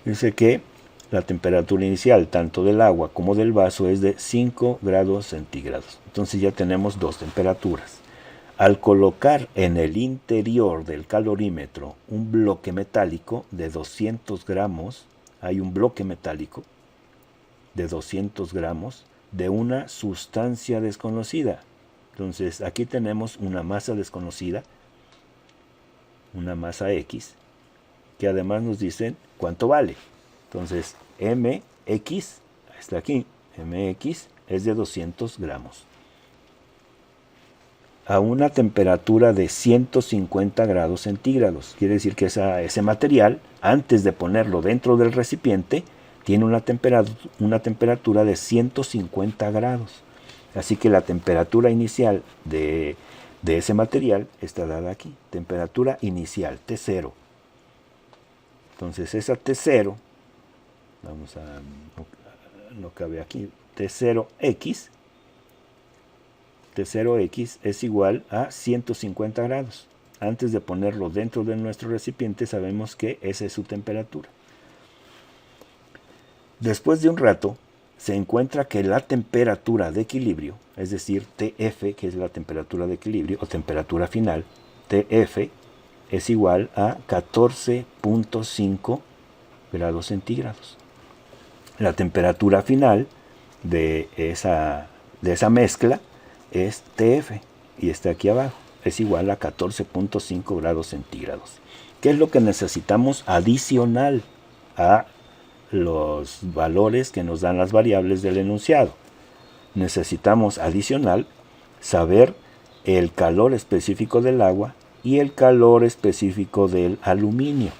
Dice que la temperatura inicial tanto del agua como del vaso es de 5 grados centígrados. Entonces ya tenemos dos temperaturas. Al colocar en el interior del calorímetro un bloque metálico de 200 gramos, hay un bloque metálico de 200 gramos de una sustancia desconocida. Entonces aquí tenemos una masa desconocida, una masa X, que además nos dicen cuánto vale. Entonces MX, está aquí, MX es de 200 gramos. A una temperatura de 150 grados centígrados. Quiere decir que ese material, antes de ponerlo dentro del recipiente, tiene una temperatura de 150 grados. Así que la temperatura inicial de ese material está dada aquí. Temperatura inicial, T0. Entonces esa T0, vamos a, no cabe aquí, T0X, T0X es igual a 150 grados. Antes de ponerlo dentro de nuestro recipiente sabemos que esa es su temperatura. Después de un rato se encuentra que la temperatura de equilibrio, es decir, TF, que es la temperatura de equilibrio o temperatura final, TF es igual a 14.5 grados centígrados. La temperatura final de esa mezcla es TF y está aquí abajo, es igual a 14.5 grados centígrados. ¿Qué es lo que necesitamos adicional a los valores que nos dan las variables del enunciado? Necesitamos adicional saber el calor específico del agua y el calor específico del aluminio,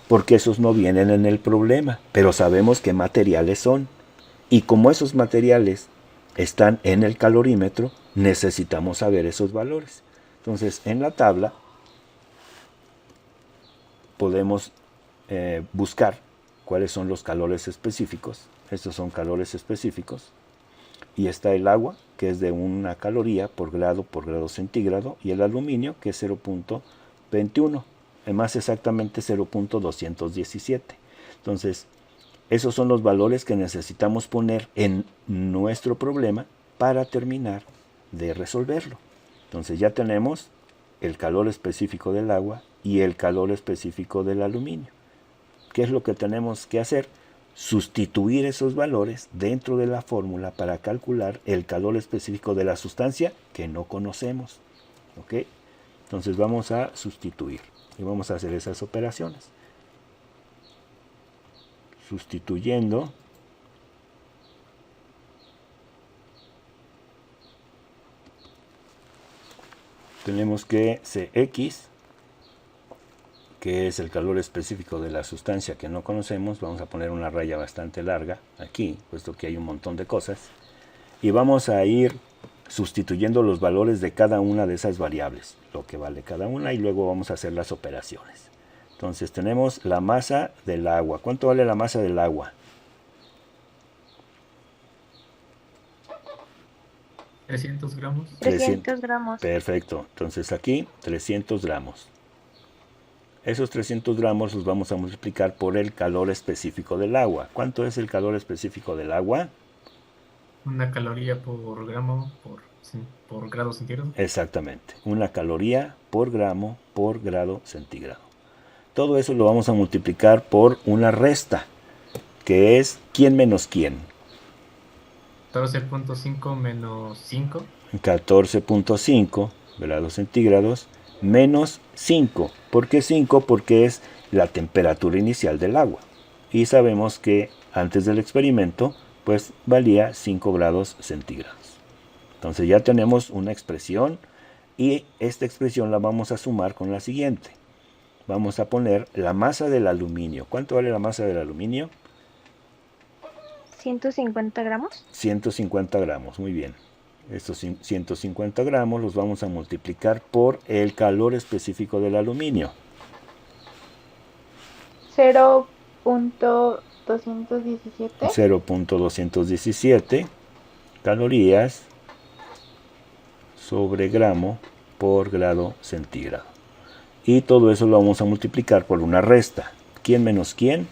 porque esos no vienen en el problema, pero sabemos qué materiales son. Y como esos materiales están en el calorímetro, necesitamos saber esos valores. Entonces, en la tabla podemos buscar cuáles son los calores específicos. Estos son calores específicos. Y está el agua, que es de 1 caloría por grado centígrado, y el aluminio, que es 0.21, más exactamente 0.217. Entonces, esos son los valores que necesitamos poner en nuestro problema para terminar de resolverlo. Entonces ya tenemos el calor específico del agua y el calor específico del aluminio. ¿Qué es lo que tenemos que hacer? Sustituir esos valores dentro de la fórmula para calcular el calor específico de la sustancia que no conocemos. ¿Ok? Entonces vamos a sustituir y vamos a hacer esas operaciones. Sustituyendo, tenemos que Cx, que es el calor específico de la sustancia que no conocemos, vamos a poner una raya bastante larga aquí, puesto que hay un montón de cosas, y vamos a ir sustituyendo los valores de cada una de esas variables, lo que vale cada una, y luego vamos a hacer las operaciones. Entonces tenemos la masa del agua. ¿Cuánto vale la masa del agua? 300 gramos. 300 gramos. Perfecto. Entonces aquí 300 gramos. Esos 300 gramos los vamos a multiplicar por el calor específico del agua. ¿Cuánto es el calor específico del agua? 1 caloría por gramo por grado centígrado. Exactamente. 1 caloría por gramo por grado centígrado. Todo eso lo vamos a multiplicar por una resta, que es ¿quién menos quién? 14.5 menos 5. 14.5 grados centígrados menos 5. ¿Por qué 5? Porque es la temperatura inicial del agua. Y sabemos que antes del experimento, pues valía 5 grados centígrados. Entonces ya tenemos una expresión y esta expresión la vamos a sumar con la siguiente. Vamos a poner la masa del aluminio. ¿Cuánto vale la masa del aluminio? 150 gramos. 150 gramos, muy bien. Estos 150 gramos los vamos a multiplicar por el calor específico del aluminio. 0.217 0.217 calorías sobre gramo por grado centígrado. Y todo eso lo vamos a multiplicar por una resta. ¿Quién menos quién?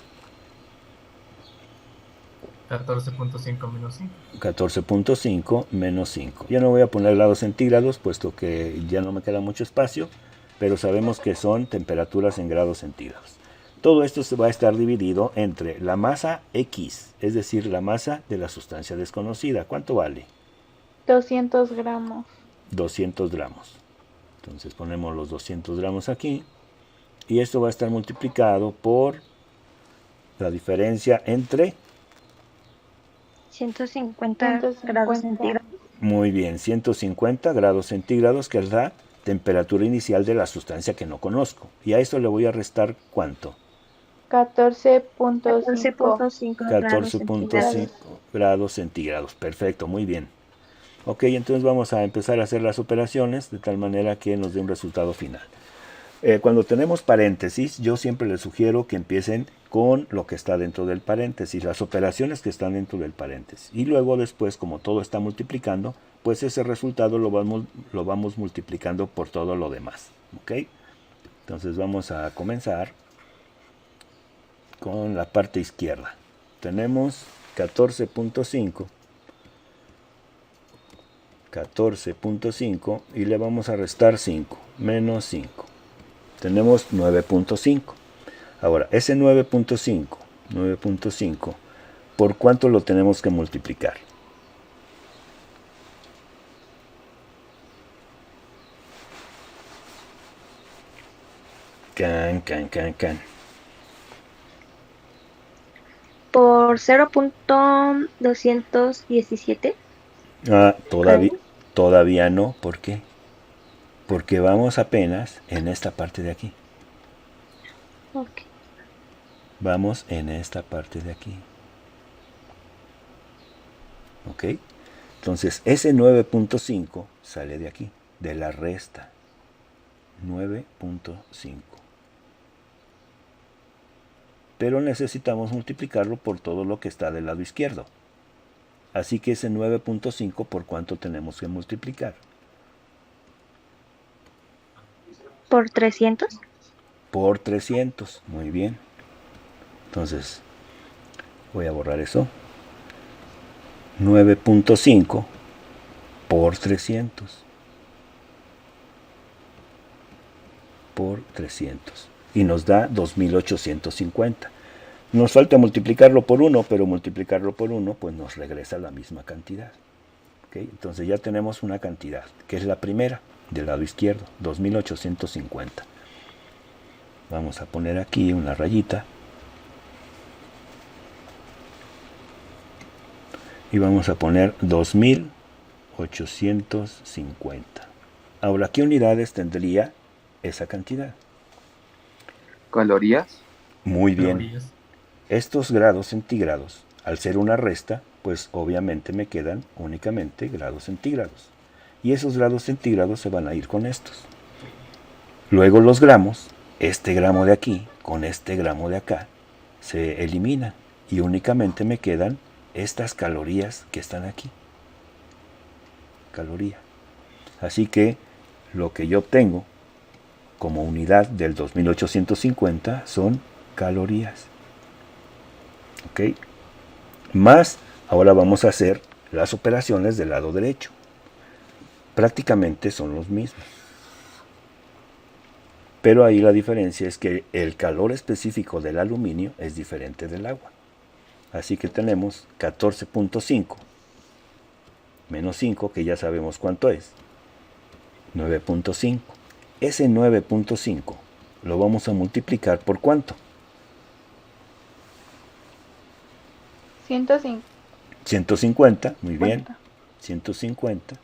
14.5 menos 5. 14.5 menos 5. Ya no voy a poner grados centígrados, puesto que ya no me queda mucho espacio, pero sabemos que son temperaturas en grados centígrados. Todo esto se va a estar dividido entre la masa X, es decir, la masa de la sustancia desconocida. ¿Cuánto vale? 200 gramos. 200 gramos. Entonces ponemos los 200 gramos aquí. Y esto va a estar multiplicado por la diferencia entre... 150 grados centígrados. Muy bien, 150 grados centígrados, que es la temperatura inicial de la sustancia que no conozco. Y a esto le voy a restar ¿cuánto? 14.5 grados 14.5 centígrados. grados centígrados. Perfecto, muy bien. Ok, entonces vamos a empezar a hacer las operaciones de tal manera que nos dé un resultado final. Cuando tenemos paréntesis, yo siempre les sugiero que empiecen con lo que está dentro del paréntesis, las operaciones que están dentro del paréntesis. Y luego después, como todo está multiplicando, pues ese resultado lo vamos multiplicando por todo lo demás. ¿Ok? Entonces vamos a comenzar con la parte izquierda. Tenemos 14.5 y le vamos a restar 5, menos 5. Tenemos 9.5. Ahora, ese 9.5, ¿por cuánto lo tenemos que multiplicar? Can. Por 0.217. Todavía no. ¿Por qué? Porque vamos apenas en esta parte de aquí. Ok. Vamos en esta parte de aquí. ¿Ok? Entonces, ese 9.5 sale de aquí, de la resta. 9.5. Pero necesitamos multiplicarlo por todo lo que está del lado izquierdo. Así que ese 9.5, ¿por cuánto tenemos que multiplicar? Por 300. Por 300. Muy bien. Entonces, voy a borrar eso. 9.5 por 300. Por 300. Y nos da 2850. Nos falta multiplicarlo por 1, pero multiplicarlo por 1 pues nos regresa la misma cantidad. ¿Okay? Entonces ya tenemos una cantidad, que es la primera, del lado izquierdo, 2850. Vamos a poner aquí una rayita. Y vamos a poner 2850. Ahora, ¿qué unidades tendría esa cantidad? ¿Calorías? Muy bien. Calorías. Estos grados centígrados, al ser una resta, pues obviamente me quedan únicamente grados centígrados. Y esos grados centígrados se van a ir con estos. Luego los gramos, este gramo de aquí con este gramo de acá, se eliminan. Y únicamente me quedan estas calorías que están aquí. Caloría. Así que lo que yo obtengo como unidad del 2850 son calorías. ¿Ok? Más, ahora vamos a hacer las operaciones del lado derecho. Prácticamente son los mismos. Pero ahí la diferencia es que el calor específico del aluminio es diferente del agua. Así que tenemos 14.5 menos 5, que ya sabemos cuánto es. 9.5. Ese 9.5 lo vamos a multiplicar por ¿cuánto? 150, muy bien. 150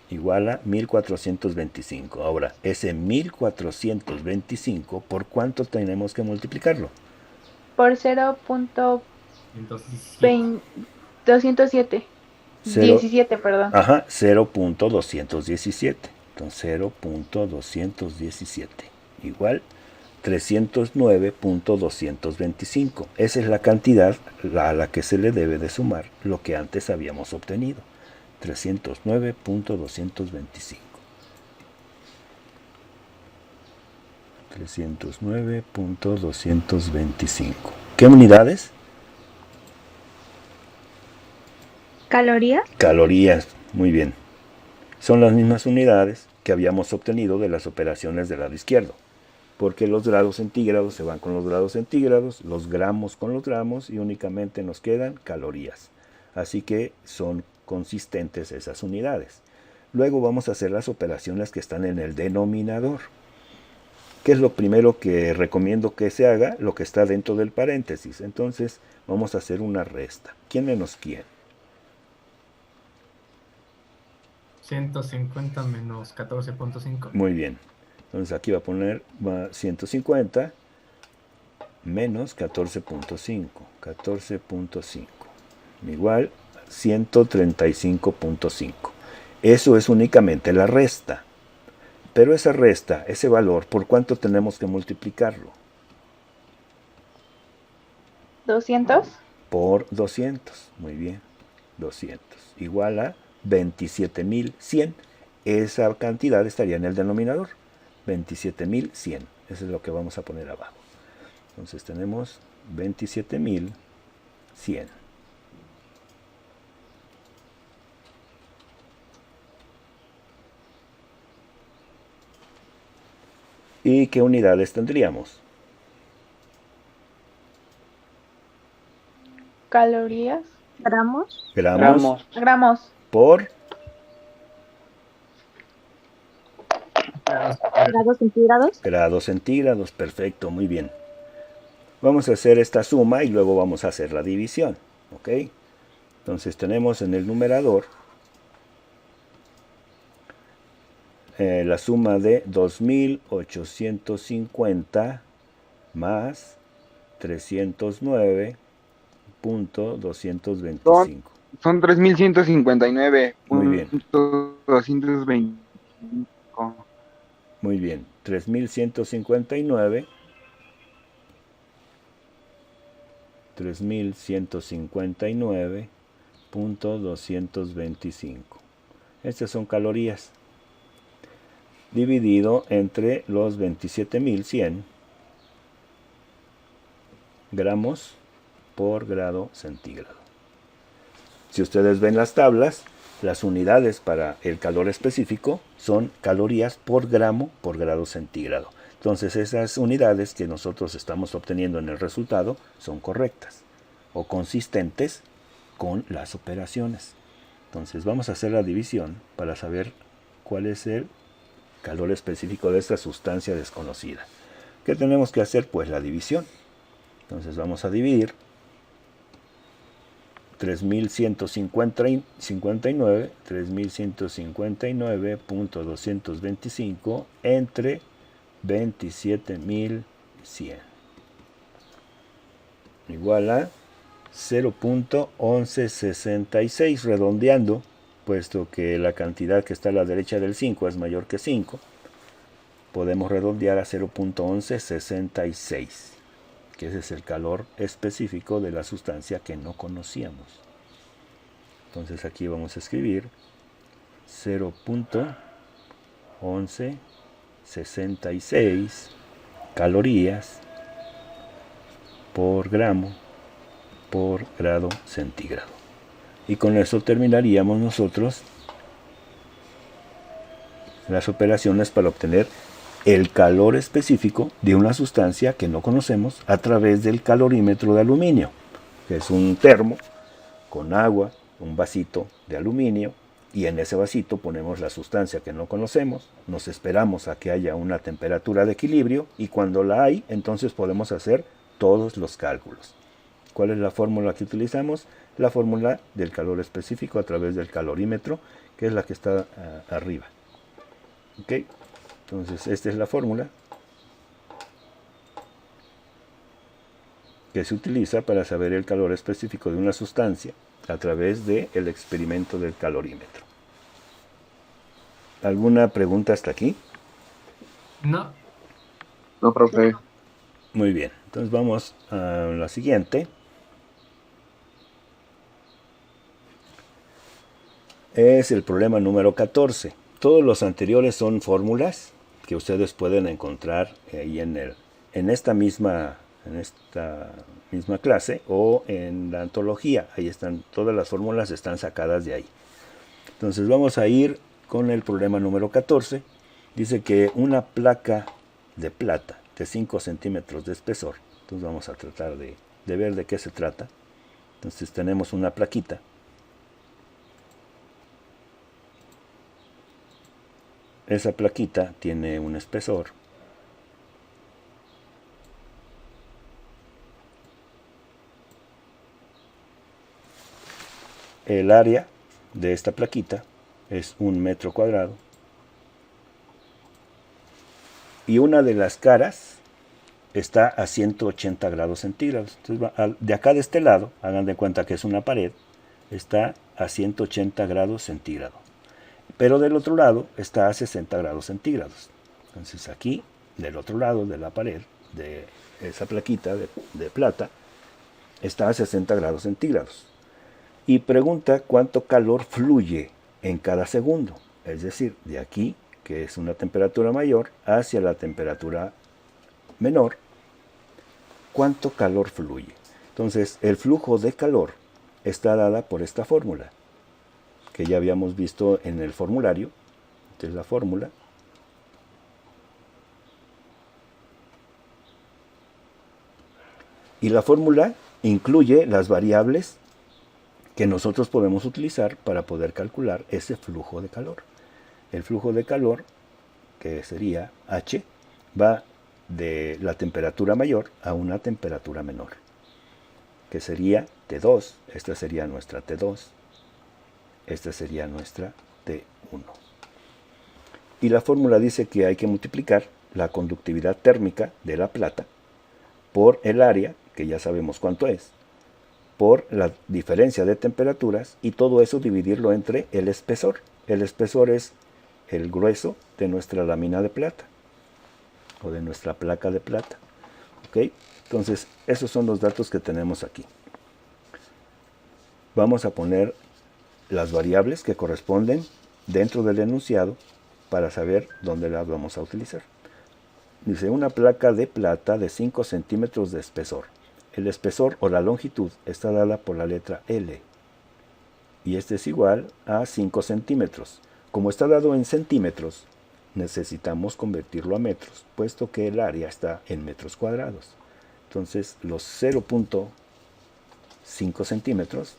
igual a 1425. Ahora, ese 1425, ¿por cuánto tenemos que multiplicarlo? Por 0.207. 17, perdón. Ajá, 0.217. Entonces 0.217 igual 309.225. Esa es la cantidad a la que se le debe de sumar lo que antes habíamos obtenido. 309.225. 309.225. ¿Qué unidades? ¿Calorías? Calorías. Muy bien. Son las mismas unidades que habíamos obtenido de las operaciones del lado izquierdo, porque los grados centígrados se van con los grados centígrados, los gramos con los gramos y únicamente nos quedan calorías. Así que son consistentes esas unidades. Luego vamos a hacer las operaciones que están en el denominador. ¿Qué es lo primero que recomiendo que se haga? Lo que está dentro del paréntesis. Entonces vamos a hacer una resta. ¿Quién menos quién? 150 menos 14.5. Muy bien. Entonces aquí va a poner 150 menos 14.5. 14.5. Igual 135.5. Eso es únicamente la resta. Pero esa resta, ese valor, ¿por cuánto tenemos que multiplicarlo? 200. Por 200. Muy bien. 200. Igual a 27.100. Esa cantidad estaría en el denominador. 27.100. Eso es lo que vamos a poner abajo. Entonces tenemos 27.100. ¿Y qué unidades tendríamos? ¿Calorías? ¿Gramos? Gramos Gramos. por ¿Grados centígrados? grados centígrados. Perfecto, muy bien. Vamos a hacer esta suma y luego vamos a hacer la división. ¿Ok? Entonces tenemos en el numerador la suma de 2.850 más 309.225. Son 3.159. Muy bien. 225. Muy bien. 3.159. 3.159.225. Estas son calorías. Dividido entre los 27.100 gramos por grado centígrado. Si ustedes ven las tablas, las unidades para el calor específico son calorías por gramo por grado centígrado. Entonces esas unidades que nosotros estamos obteniendo en el resultado son correctas o consistentes con las operaciones. Entonces vamos a hacer la división para saber cuál es el calor específico de esta sustancia desconocida. ¿Qué tenemos que hacer? Pues la división. Entonces vamos a dividir 3.159.225 entre 27.100. Igual a 0.1166, redondeando, puesto que la cantidad que está a la derecha del 5 es mayor que 5, podemos redondear a 0.1166, que ese es el calor específico de la sustancia que no conocíamos. Entonces aquí vamos a escribir 0.1166 calorías por gramo por grado centígrado. Y con eso terminaríamos nosotros las operaciones para obtener el calor específico de una sustancia que no conocemos a través del calorímetro de aluminio, que es un termo con agua, un vasito de aluminio, y en ese vasito ponemos la sustancia que no conocemos, nos esperamos a que haya una temperatura de equilibrio y cuando la hay, entonces podemos hacer todos los cálculos. ¿Cuál es la fórmula que utilizamos? La fórmula del calor específico a través del calorímetro, que es la que está arriba. ¿Ok? Entonces, esta es la fórmula que se utiliza para saber el calor específico de una sustancia a través del experimento del calorímetro. ¿Alguna pregunta hasta aquí? No. No, profe. Muy bien, entonces vamos a la siguiente. Es el problema número 14. Todos los anteriores son fórmulas que ustedes pueden encontrar ahí en esta misma clase o en la antología. Ahí están, todas las fórmulas están sacadas de ahí. Entonces vamos a ir con el problema número 14. Dice que una placa de plata de 5 centímetros de espesor. Entonces vamos a tratar de ver de qué se trata. Entonces tenemos una plaquita. Esa plaquita tiene un espesor. El área de esta plaquita es 1 metro cuadrado. Y una de las caras está a 180 grados centígrados. Entonces, de acá de este lado, hagan de cuenta que es una pared, está a 180 grados centígrados. Pero del otro lado está a 60 grados centígrados. Entonces aquí, del otro lado de la pared, de esa plaquita de plata, está a 60 grados centígrados. Y pregunta cuánto calor fluye en cada segundo. Es decir, de aquí, que es una temperatura mayor, hacia la temperatura menor, cuánto calor fluye. Entonces, el flujo de calor está dada por esta fórmula, que ya habíamos visto en el formulario. Esta es la fórmula. Y la fórmula incluye las variables que nosotros podemos utilizar para poder calcular ese flujo de calor. El flujo de calor, que sería H, va de la temperatura mayor a una temperatura menor, que sería T2. Esta sería nuestra T2. Esta sería nuestra T1. Y la fórmula dice que hay que multiplicar la conductividad térmica de la plata por el área, que ya sabemos cuánto es, por la diferencia de temperaturas, y todo eso dividirlo entre el espesor. El espesor es el grueso de nuestra lámina de plata o de nuestra placa de plata. ¿Ok? Entonces, esos son los datos que tenemos aquí. Vamos a poner las variables que corresponden dentro del enunciado para saber dónde las vamos a utilizar. Dice una placa de plata de 5 centímetros de espesor. El espesor o la longitud está dada por la letra L. Y este es igual a 5 centímetros. Como está dado en centímetros, necesitamos convertirlo a metros, puesto que el área está en metros cuadrados. Entonces, los 0.5 centímetros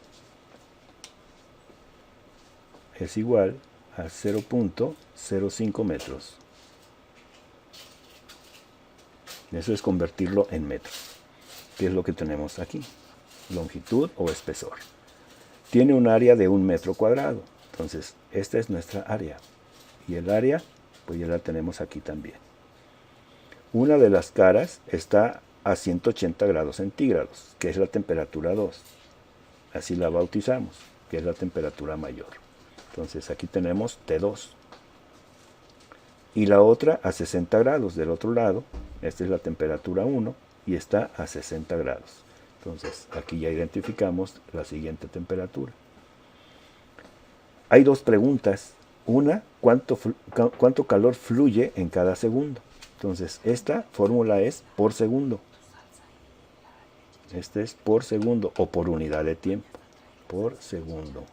es igual a 0.05 metros. Eso es convertirlo en metros, que es lo que tenemos aquí, longitud o espesor. Tiene un área de 1 metro cuadrado, entonces esta es nuestra área. Y el área, pues ya la tenemos aquí también. Una de las caras está a 180 grados centígrados, que es la temperatura 2. Así la bautizamos, que es la temperatura mayor. Entonces aquí tenemos T2. Y la otra a 60 grados del otro lado. Esta es la temperatura 1 y está a 60 grados. Entonces aquí ya identificamos la siguiente temperatura. Hay dos preguntas. Una, ¿cuánto calor fluye en cada segundo? Entonces esta fórmula es por segundo. Este es por segundo o por unidad de tiempo. Por segundo.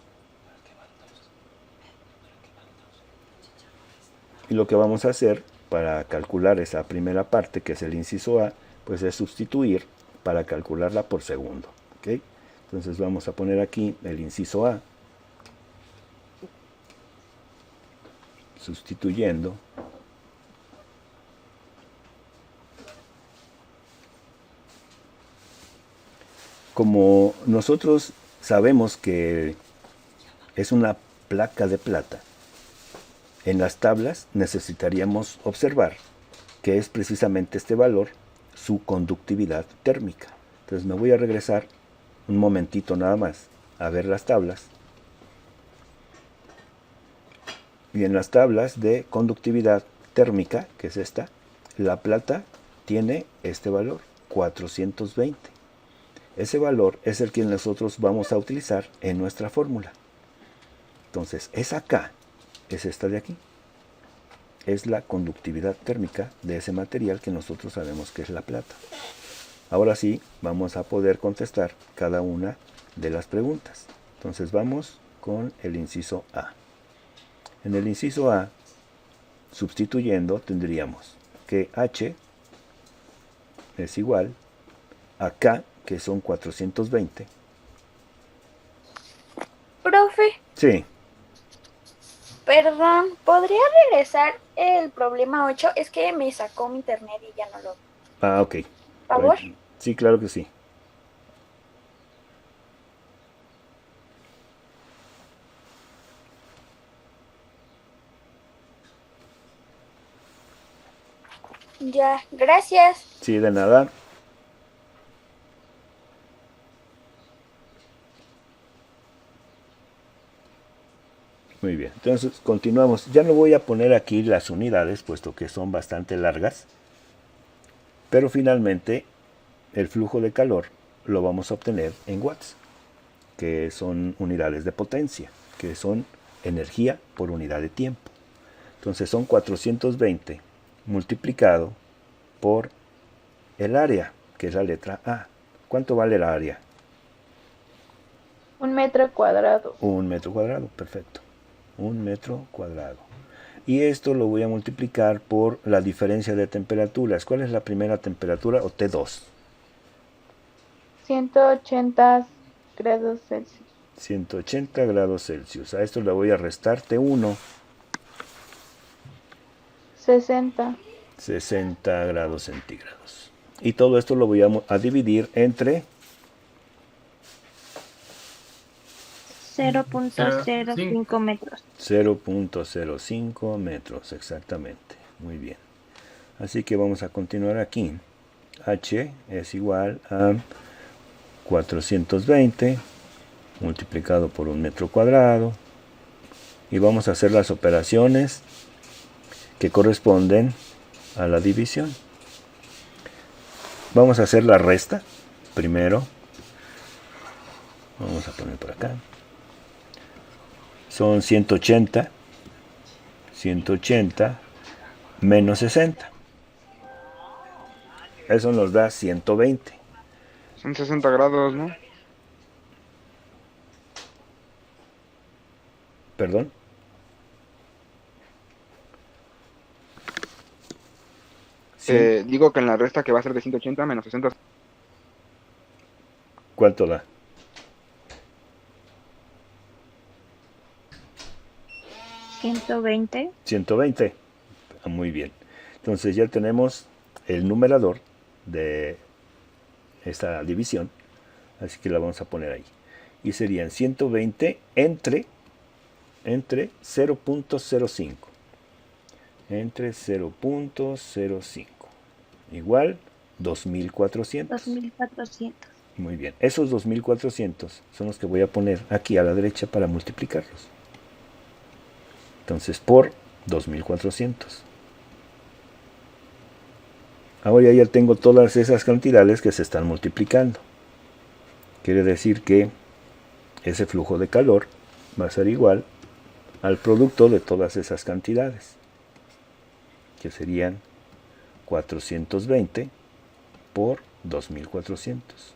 Y lo que vamos a hacer para calcular esa primera parte, que es el inciso A, pues es sustituir para calcularla por segundo. ¿Okay? Entonces vamos a poner aquí el inciso A, sustituyendo. Como nosotros sabemos que es una placa de plata, en las tablas necesitaríamos observar que es precisamente este valor su conductividad térmica. Entonces me voy a regresar un momentito nada más a ver las tablas. Y en las tablas de conductividad térmica, que es esta, la plata tiene este valor, 420. Ese valor es el que nosotros vamos a utilizar en nuestra fórmula. Entonces, esa K es esta de aquí. Es la conductividad térmica de ese material que nosotros sabemos que es la plata. Ahora sí, vamos a poder contestar cada una de las preguntas. Entonces vamos con el inciso A. En el inciso A, sustituyendo, tendríamos que H es igual a K, que son 420. Profe, Sí, perdón, ¿podría regresar el problema 8? Es que me sacó mi internet y ya no lo... ok. ¿Por favor? Sí, claro que sí. Ya, gracias. Sí, de nada. Muy bien, entonces continuamos. Ya no voy a poner aquí las unidades, puesto que son bastante largas. Pero finalmente, el flujo de calor lo vamos a obtener en watts, que son unidades de potencia, que son energía por unidad de tiempo. Entonces son 420 multiplicado por el área, que es la letra A. ¿Cuánto vale el área? 1 metro cuadrado. 1 metro cuadrado, perfecto. 1 metro cuadrado. Y esto lo voy a multiplicar por la diferencia de temperaturas. ¿Cuál es la primera temperatura o T2? 180 grados Celsius. 180 grados Celsius. A esto le voy a restar T1. 60. 60 grados centígrados. Y todo esto lo voy a dividir entre 0.05 metros. 0.05 metros, exactamente. Muy bien. Así que vamos a continuar aquí. H es igual a 420 multiplicado por 1 metro cuadrado. Y vamos a hacer las operaciones que corresponden a la división. Vamos a hacer la resta primero. Vamos a poner por acá. Son 180 menos 60. Eso nos da 120. Son 60 grados, ¿no? ¿Perdón? Sí. Digo que en la resta que va a ser de 180 menos 60. ¿Cuánto da? 120. 120. Muy bien. Entonces ya tenemos el numerador de esta división. Así que la vamos a poner ahí. Y serían 120 entre 0.05. Entre 0.05. Igual 2400. 2400. Muy bien. Esos 2400 son los que voy a poner aquí a la derecha para multiplicarlos. Entonces por 2400. Ahora ya tengo todas esas cantidades que se están multiplicando. Quiere decir que ese flujo de calor va a ser igual al producto de todas esas cantidades, que serían 420 por 2400,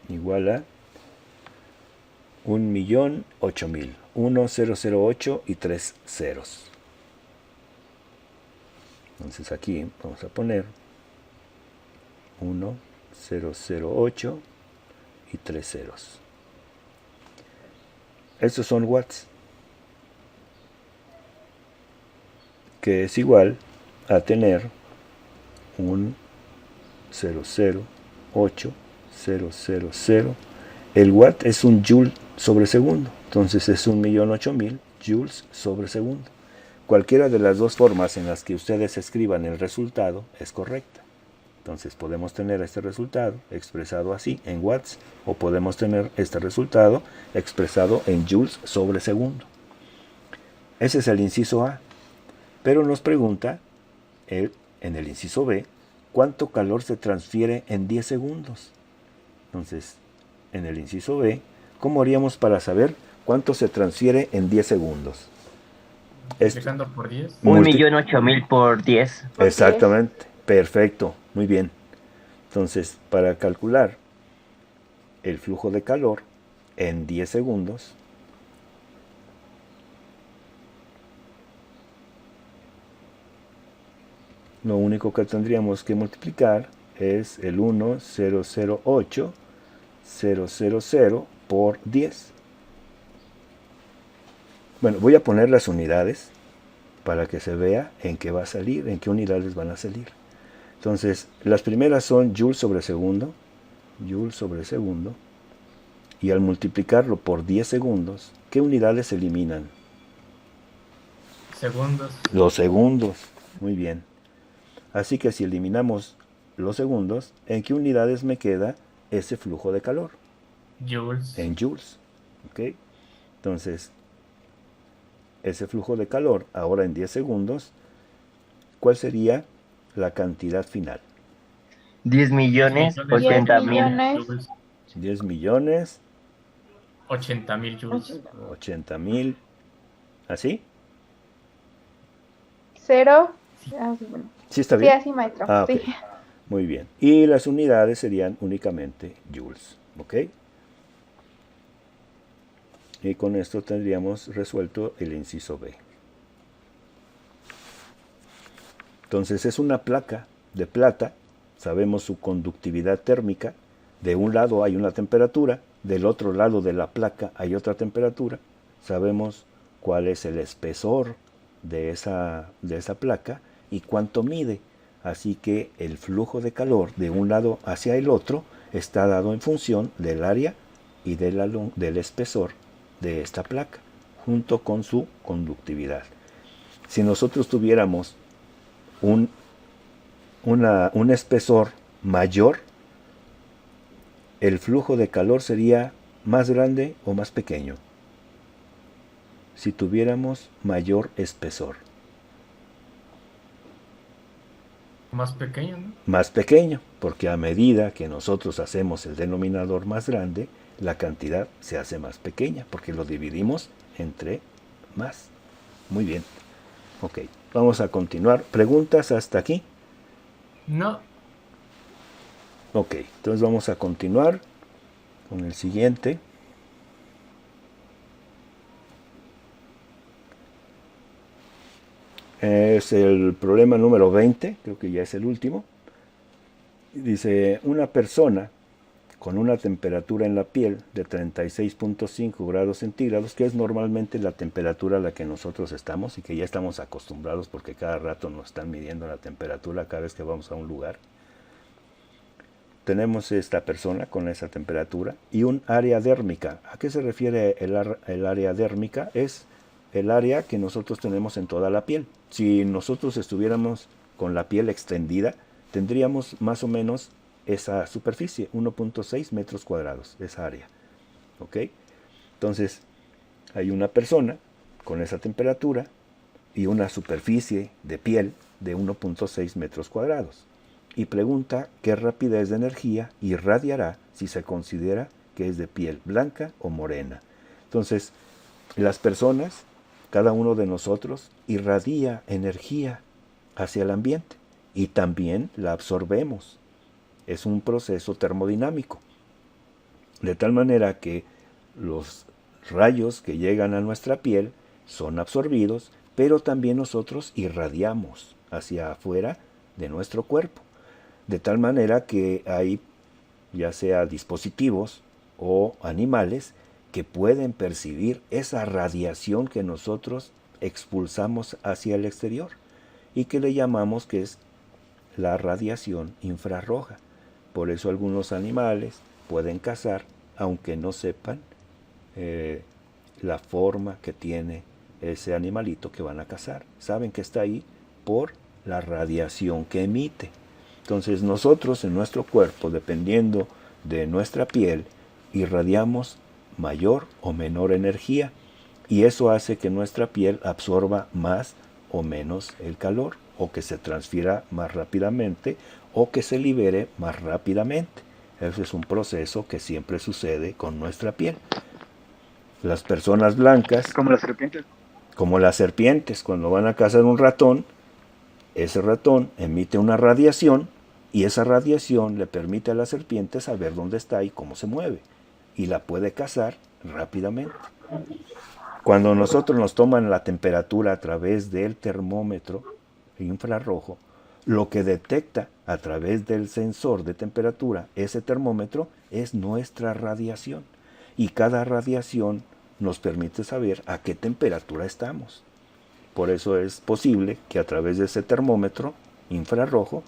igual a 1.008.000, 1008 y 3 ceros. Entonces aquí vamos a poner 1008 y 3 ceros. Estos son watts, que es igual a tener un 0.08000. El watt es un joule sobre segundo, entonces es 1.008.000 joules sobre segundo. Cualquiera de las dos formas en las que ustedes escriban el resultado es correcta. Entonces podemos tener este resultado expresado así en watts, o podemos tener este resultado expresado en joules sobre segundo. Ese es el inciso A. Pero nos pregunta en el inciso B cuánto calor se transfiere en 10 segundos. Entonces, en el inciso B, ¿cómo haríamos para saber cuánto se transfiere en 10 segundos? Multiplicando por 10. 1.008.000 por 10. Exactamente, perfecto, muy bien. Entonces, para calcular el flujo de calor en 10 segundos, lo único que tendríamos que multiplicar es el 1.008.000 por 10. Bueno, voy a poner las unidades para que se vea en qué va a salir, en qué unidades van a salir. Entonces, las primeras son joules sobre segundo, y al multiplicarlo por 10 segundos, ¿qué unidades se eliminan? Segundos. Los segundos, muy bien. Así que si eliminamos los segundos, ¿en qué unidades me queda ese flujo de calor? Joules. En joules. ¿Ok? Entonces, ese flujo de calor, ahora en 10 segundos, ¿cuál sería la cantidad final? 10.080.000. Joules. 10 millones, 80.000 joules. 80.000, ¿así? 0. Ah, sí, bueno. ¿Sí está Sí, bien? así, maestro. Ah, ok. Sí. Muy bien. Y las unidades serían únicamente joules. ¿Ok? Y con esto tendríamos resuelto el inciso B. Entonces es una placa de plata. Sabemos su conductividad térmica. De un lado hay una temperatura, del otro lado de la placa hay otra temperatura. Sabemos cuál es el espesor de esa placa y cuánto mide. Así que el flujo de calor de un lado hacia el otro está dado en función del área y del espesor de esta placa, junto con su conductividad. Si nosotros tuviéramos un espesor mayor, el flujo de calor sería más grande o más pequeño. Si tuviéramos mayor espesor. Más pequeño, ¿no? Más pequeño, porque a medida que nosotros hacemos el denominador más grande, la cantidad se hace más pequeña, porque lo dividimos entre más. Muy bien. Ok, vamos a continuar. ¿Preguntas hasta aquí? No. Ok, entonces vamos a continuar con el siguiente. Es el problema número 20, creo que ya es el último. Dice, una persona con una temperatura en la piel de 36.5 grados centígrados, que es normalmente la temperatura a la que nosotros estamos y que ya estamos acostumbrados porque cada rato nos están midiendo la temperatura cada vez que vamos a un lugar. Tenemos esta persona con esa temperatura y un área dérmica. ¿A qué se refiere el área dérmica? Es el área que nosotros tenemos en toda la piel. Si nosotros estuviéramos con la piel extendida, tendríamos más o menos esa superficie, 1.6 metros cuadrados, esa área. ¿Ok? Entonces, hay una persona con esa temperatura y una superficie de piel de 1.6 metros cuadrados. Y pregunta qué rapidez de energía irradiará si se considera que es de piel blanca o morena. Entonces, las personas, cada uno de nosotros, irradia energía hacia el ambiente y también la absorbemos. Es un proceso termodinámico. De tal manera que los rayos que llegan a nuestra piel son absorbidos, pero también nosotros irradiamos hacia afuera de nuestro cuerpo. De tal manera que hay, ya sea dispositivos o animales, que pueden percibir esa radiación que nosotros expulsamos hacia el exterior y que le llamamos que es la radiación infrarroja. Por eso algunos animales pueden cazar, aunque no sepan la forma que tiene ese animalito que van a cazar. Saben que está ahí por la radiación que emite. Entonces nosotros en nuestro cuerpo, dependiendo de nuestra piel, irradiamos mayor o menor energía y eso hace que nuestra piel absorba más o menos el calor o que se transfiera más rápidamente o que se libere más rápidamente. Ese es un proceso que siempre sucede con nuestra piel. Las personas blancas, Como las serpientes. como las serpientes, cuando van a cazar un ratón, ese ratón emite una radiación y esa radiación le permite a la serpiente saber dónde está y cómo se mueve y la puede cazar rápidamente. Cuando nosotros nos toman la temperatura a través del termómetro infrarrojo, lo que detecta a través del sensor de temperatura ese termómetro es nuestra radiación y cada radiación nos permite saber a qué temperatura estamos. Por eso es posible que a través de ese termómetro infrarrojo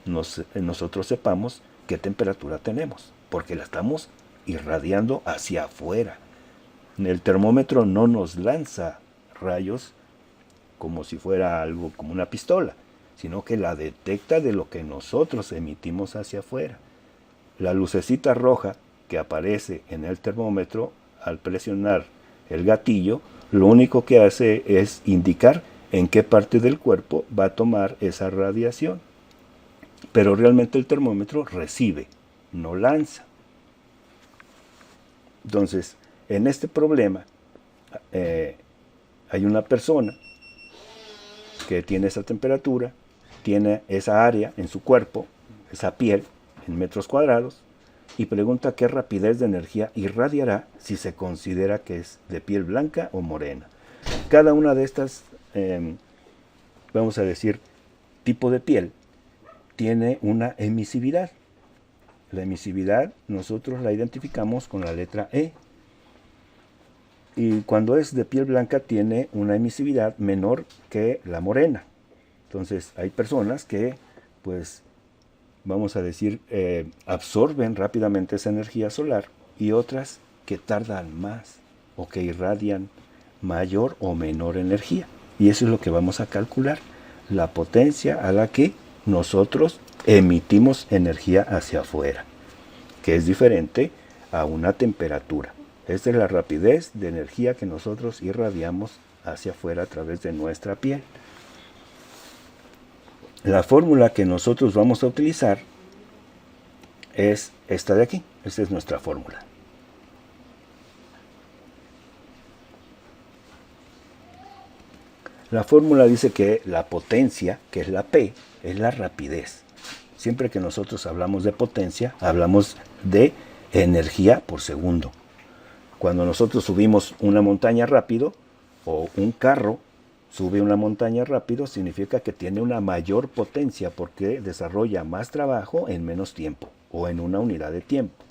nosotros sepamos qué temperatura tenemos, porque la estamos irradiando hacia afuera. El termómetro no nos lanza rayos como si fuera algo como una pistola, sino que la detecta de lo que nosotros emitimos hacia afuera. La lucecita roja que aparece en el termómetro al presionar el gatillo, lo único que hace es indicar en qué parte del cuerpo va a tomar esa radiación. Pero realmente el termómetro recibe, no lanza. Entonces, en este problema hay una persona que tiene esa temperatura, tiene esa área en su cuerpo, esa piel en metros cuadrados, y pregunta qué rapidez de energía irradiará si se considera que es de piel blanca o morena. Cada una de estas, vamos a decir, tipo de piel, tiene una emisividad. La emisividad nosotros la identificamos con la letra E. Y cuando es de piel blanca tiene una emisividad menor que la morena. Entonces hay personas que, pues, vamos a decir, absorben rápidamente esa energía solar y otras que tardan más o que irradian mayor o menor energía. Y eso es lo que vamos a calcular, la potencia a la que nosotros emitimos energía hacia afuera, que es diferente a una temperatura. Esta es la rapidez de energía que nosotros irradiamos hacia afuera a través de nuestra piel. La fórmula que nosotros vamos a utilizar es esta de aquí. Esta es nuestra fórmula. La fórmula dice que la potencia, que es la P, es la rapidez. Siempre que nosotros hablamos de potencia, hablamos de energía por segundo. Cuando nosotros subimos una montaña rápido, o un carro sube una montaña rápido, significa que tiene una mayor potencia porque desarrolla más trabajo en menos tiempo o en una unidad de tiempo.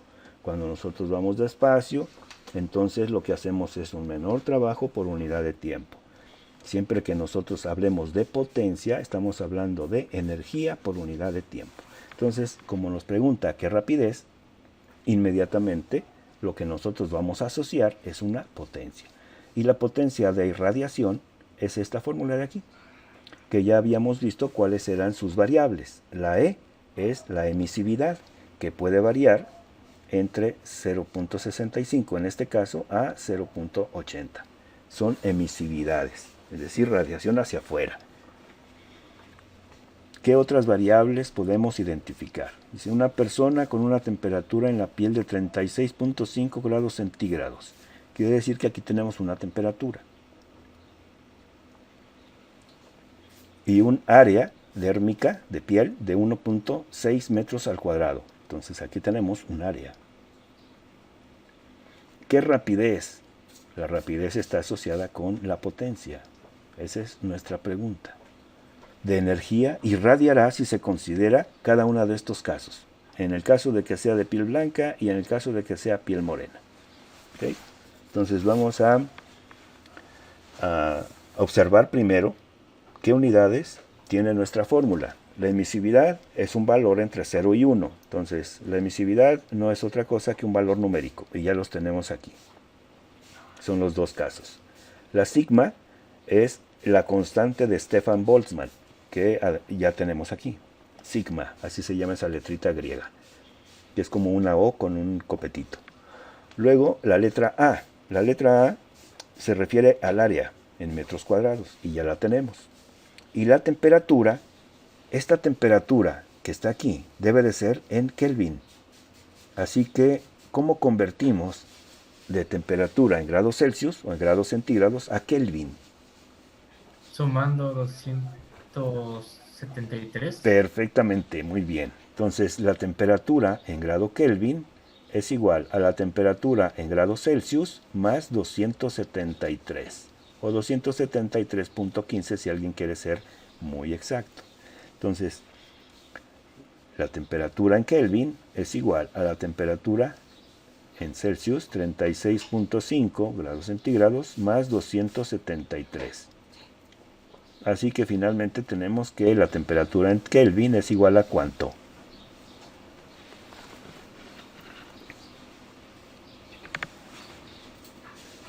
Cuando nosotros vamos despacio, entonces lo que hacemos es un menor trabajo por unidad de tiempo. Siempre que nosotros hablemos de potencia, estamos hablando de energía por unidad de tiempo. Entonces, como nos pregunta qué rapidez, inmediatamente lo que nosotros vamos a asociar es una potencia. Y la potencia de irradiación es esta fórmula de aquí, que ya habíamos visto cuáles eran sus variables. La E es la emisividad, que puede variar entre 0.65 en este caso a 0.80. Son emisividades, es decir, radiación hacia afuera. ¿Qué otras variables podemos identificar? Dice, una persona con una temperatura en la piel de 36.5 grados centígrados. Quiere decir que aquí tenemos una temperatura. Y un área dérmica de piel de 1.6 metros al cuadrado. Entonces aquí tenemos un área. ¿Qué rapidez? La rapidez está asociada con la potencia. Esa es nuestra pregunta. De energía irradiará si se considera cada uno de estos casos. En el caso de que sea de piel blanca y en el caso de que sea piel morena. ¿Okay? Entonces vamos a observar primero qué unidades tiene nuestra fórmula. La emisividad es un valor entre 0 y 1. Entonces la emisividad no es otra cosa que un valor numérico. Y ya los tenemos aquí. Son los dos casos. La sigma es la constante de Stefan Boltzmann, que ya tenemos aquí. Sigma, así se llama esa letrita griega, que es como una O con un copetito. Luego la letra A. La letra A se refiere al área en metros cuadrados y ya la tenemos. Y la temperatura, esta temperatura que está aquí debe de ser en Kelvin. Así que, ¿cómo convertimos de temperatura en grados Celsius o en grados centígrados a Kelvin? Sumando 273. Perfectamente, muy bien. Entonces, la temperatura en grado Kelvin es igual a la temperatura en grados Celsius más 273 o 273.15 si alguien quiere ser muy exacto. Entonces, la temperatura en Kelvin es igual a la temperatura en Celsius, 36.5 grados centígrados, más 273. Así que finalmente tenemos que la temperatura en Kelvin es igual a ¿cuánto?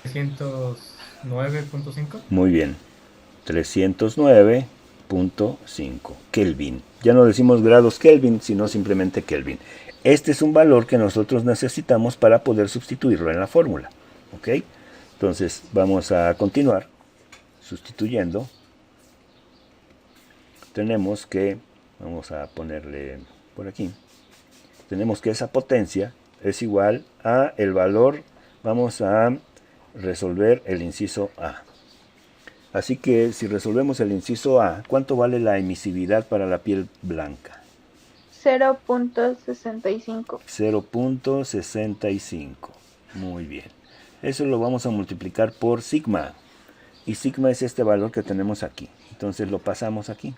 ¿309.5? Muy bien, 309.5 Kelvin. Ya no decimos grados Kelvin, sino simplemente Kelvin. Este es un valor que nosotros necesitamos para poder sustituirlo en la fórmula. ¿Ok? Entonces vamos a continuar sustituyendo. Tenemos que, vamos a ponerle por aquí, tenemos que esa potencia es igual a el valor, vamos a resolver el inciso A. Así que si resolvemos el inciso A, ¿cuánto vale la emisividad para la piel blanca? 0.65. 0.65. Muy bien. Eso lo vamos a multiplicar por sigma. Y sigma es este valor que tenemos aquí. Entonces lo pasamos aquí.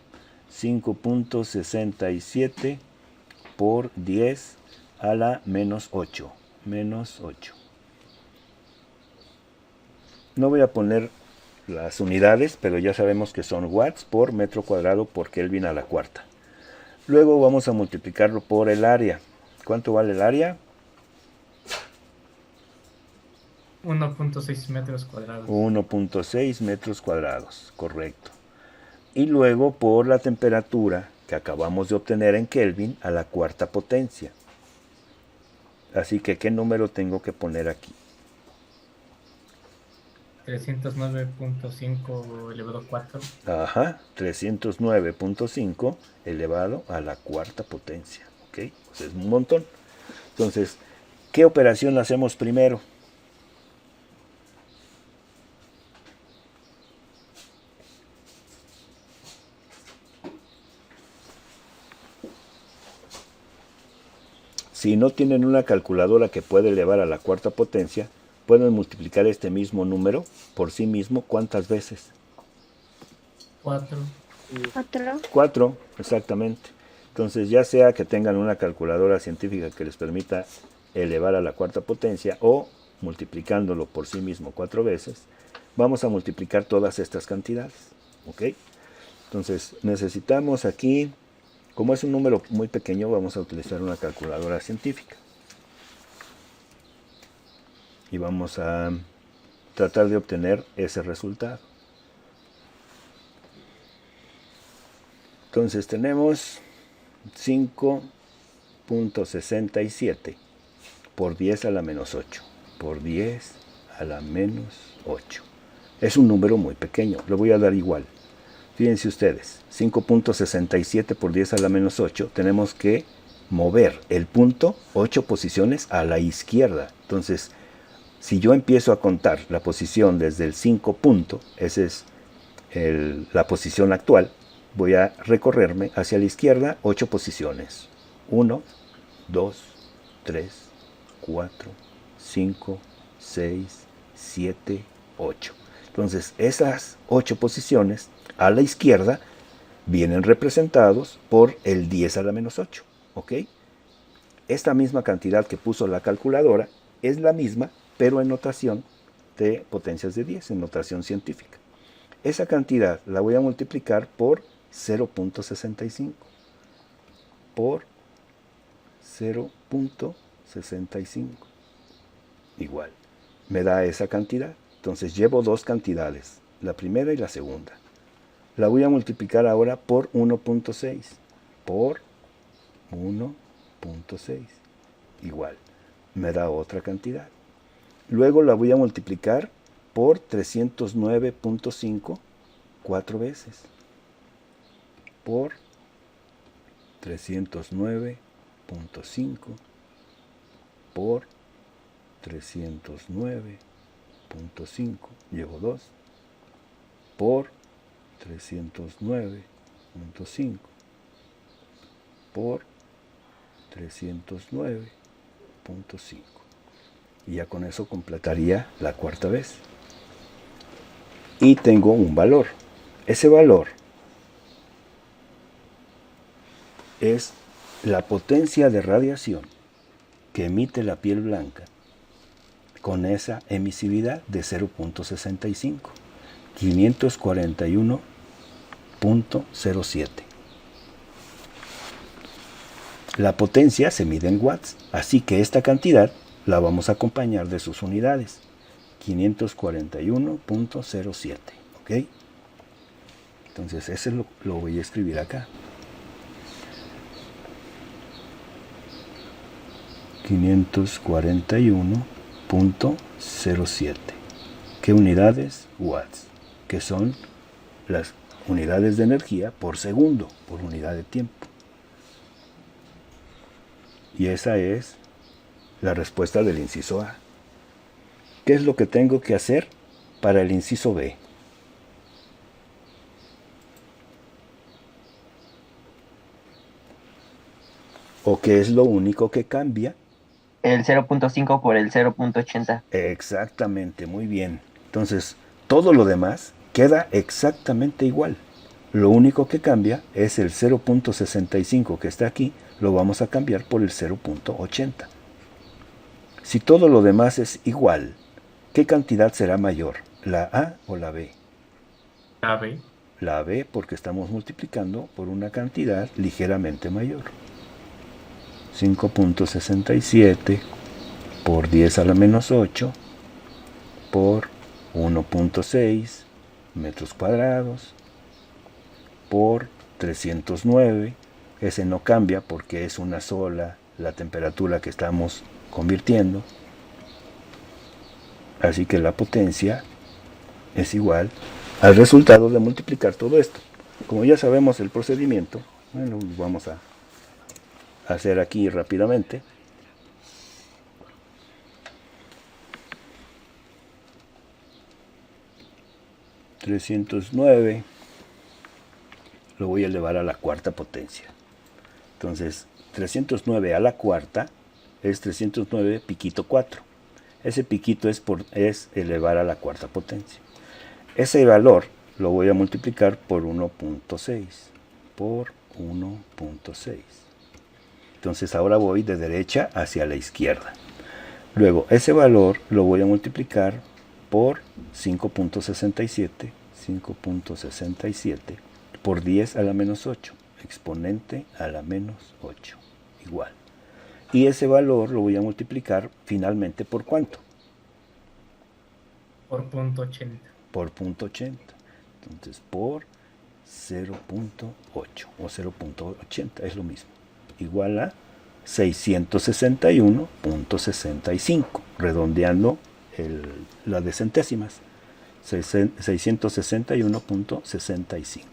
5.67 por 10 a la menos 8. Menos 8. No voy a poner las unidades, pero ya sabemos que son watts por metro cuadrado por Kelvin a la cuarta. Luego vamos a multiplicarlo por el área. ¿Cuánto vale el área? 1.6 metros cuadrados. 1.6 metros cuadrados, correcto. Y luego por la temperatura que acabamos de obtener en Kelvin a la cuarta potencia. Así que, ¿qué número tengo que poner aquí? 309.5 elevado a 4. Ajá, 309.5 elevado a la cuarta potencia. ¿Ok? Pues es un montón. Entonces, ¿qué operación hacemos primero? Si no tienen una calculadora que puede elevar a la cuarta potencia, pueden multiplicar este mismo número por sí mismo, ¿cuántas veces? 4. 4, exactamente. Entonces, ya sea que tengan una calculadora científica que les permita elevar a la cuarta potencia o multiplicándolo por sí mismo 4 veces, vamos a multiplicar todas estas cantidades. ¿Ok? Entonces, necesitamos aquí, como es un número muy pequeño, vamos a utilizar una calculadora científica. Y vamos a tratar de obtener ese resultado. Entonces tenemos 5.67 por 10 a la menos 8. Por 10 a la menos 8. Es un número muy pequeño, lo voy a dar igual. Fíjense ustedes, 5.67 por 10 a la menos 8, tenemos que mover el punto 8 posiciones a la izquierda. Entonces, si yo empiezo a contar la posición desde el 5 punto, esa es la posición actual, voy a recorrerme hacia la izquierda 8 posiciones. 1, 2, 3, 4, 5, 6, 7, 8. Entonces, esas 8 posiciones a la izquierda vienen representados por el 10 a la menos 8. ¿Ok? Esta misma cantidad que puso la calculadora es la misma, pero en notación de potencias de 10, en notación científica. Esa cantidad la voy a multiplicar por 0.65. Por 0.65. Igual. Me da esa cantidad. Entonces llevo dos cantidades, la primera y la segunda. La voy a multiplicar ahora por 1.6. Por 1.6. Igual. Me da otra cantidad. Luego la voy a multiplicar por 309.5 4 veces. Por 309.5 por 309.5, llevo 2, por 309.5 por 309.5. Y ya con eso completaría la cuarta vez. Y tengo un valor. Ese valor es la potencia de radiación que emite la piel blanca con esa emisividad de 0.65, 541.07. La potencia se mide en watts, así que esta cantidad la vamos a acompañar de sus unidades, 541.07, ¿ok? Entonces ese lo voy a escribir acá. 541.07. ¿Qué unidades? Watts, que son las unidades de energía por segundo, por unidad de tiempo. Y esa es la respuesta del inciso A. ¿Qué es lo que tengo que hacer para el inciso B? ¿O qué es lo único que cambia? El 0.5 por el 0.80. Exactamente, muy bien. Entonces, todo lo demás queda exactamente igual. Lo único que cambia es el 0.65 que está aquí, lo vamos a cambiar por el 0.80. Si todo lo demás es igual, ¿qué cantidad será mayor? ¿La A o la B? La B. La B, porque estamos multiplicando por una cantidad ligeramente mayor. 5.67 por 10 a la menos 8 por 1.6 metros cuadrados por 309. Ese no cambia porque es una sola la temperatura que estamos convirtiendo. Así que la potencia es igual al resultado de multiplicar todo esto. Como ya sabemos el procedimiento, bueno, vamos a hacer aquí rápidamente. ...309... lo voy a elevar a la cuarta potencia. Entonces, 309 a la cuarta es 309 piquito 4. Ese piquito es elevar a la cuarta potencia. Ese valor lo voy a multiplicar por 1.6. Por 1.6. Entonces ahora voy de derecha hacia la izquierda. Luego ese valor lo voy a multiplicar por 5.67. 5.67 por 10 a la menos 8. Exponente a la menos 8. Igual. Y ese valor lo voy a multiplicar finalmente por ¿cuánto? Por punto 80. Por punto 80. Entonces por 0.8 o 0.80 es lo mismo. Igual a 661.65, redondeando la de centésimas. 661.65.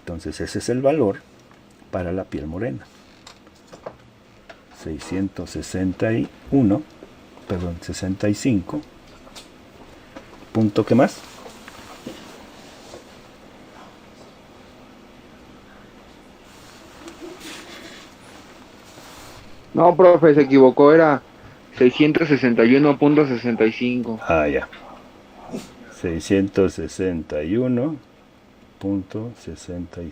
Entonces ese es el valor para la piel morena. 65. ¿Punto qué más? No, profe, se equivocó, era 661.65. Ah, ya. 661.65.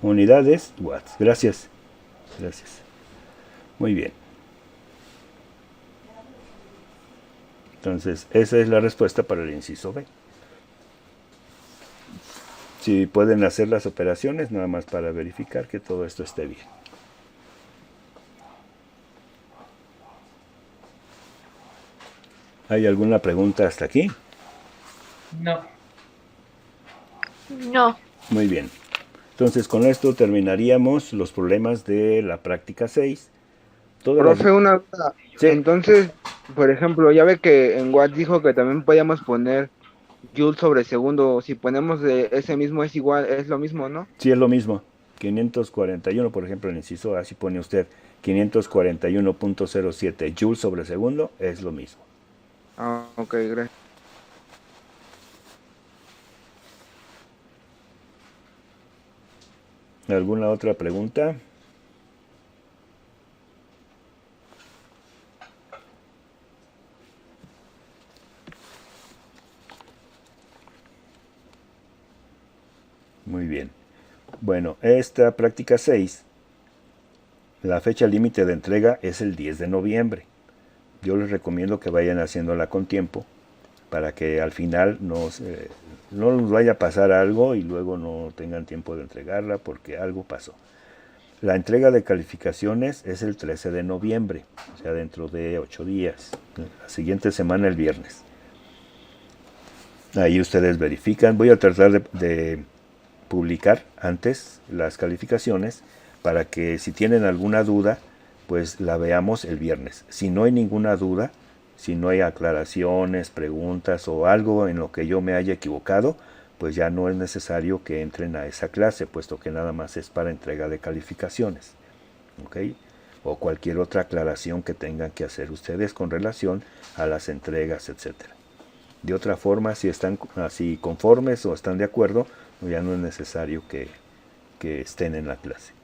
Unidades, watts. Gracias. Gracias. Muy bien. Entonces, esa es la respuesta para el inciso B. Si pueden hacer las operaciones, nada más para verificar que todo esto esté bien. ¿Hay alguna pregunta hasta aquí? No. No. Muy bien. Entonces, con esto terminaríamos los problemas de la práctica 6. Profe, una duda. Sí. Entonces, por ejemplo, ya ve que en Watt dijo que también podíamos poner Joule sobre segundo. Si ponemos de ese mismo es igual, es lo mismo, ¿no? Sí, es lo mismo. 541, por ejemplo, el inciso A, si pone usted 541.07 joules sobre segundo, es lo mismo. Ah, ok, gracias. ¿Alguna otra pregunta? Muy bien. Bueno, esta práctica 6, la fecha límite de entrega es el 10 de noviembre. Yo les recomiendo que vayan haciéndola con tiempo para que al final no nos vaya a pasar algo y luego no tengan tiempo de entregarla porque algo pasó. La entrega de calificaciones es el 13 de noviembre, o sea, dentro de 8 días, la siguiente semana el viernes. Ahí ustedes verifican. Voy a tratar de publicar antes las calificaciones para que si tienen alguna duda, pues la veamos el viernes. Si no hay ninguna duda, si no hay aclaraciones, preguntas o algo en lo que yo me haya equivocado, pues ya no es necesario que entren a esa clase, puesto que nada más es para entrega de calificaciones, ¿ok? O cualquier otra aclaración que tengan que hacer ustedes con relación a las entregas, etcétera. De otra forma, si están así conformes o están de acuerdo, ya no es necesario que estén en la clase.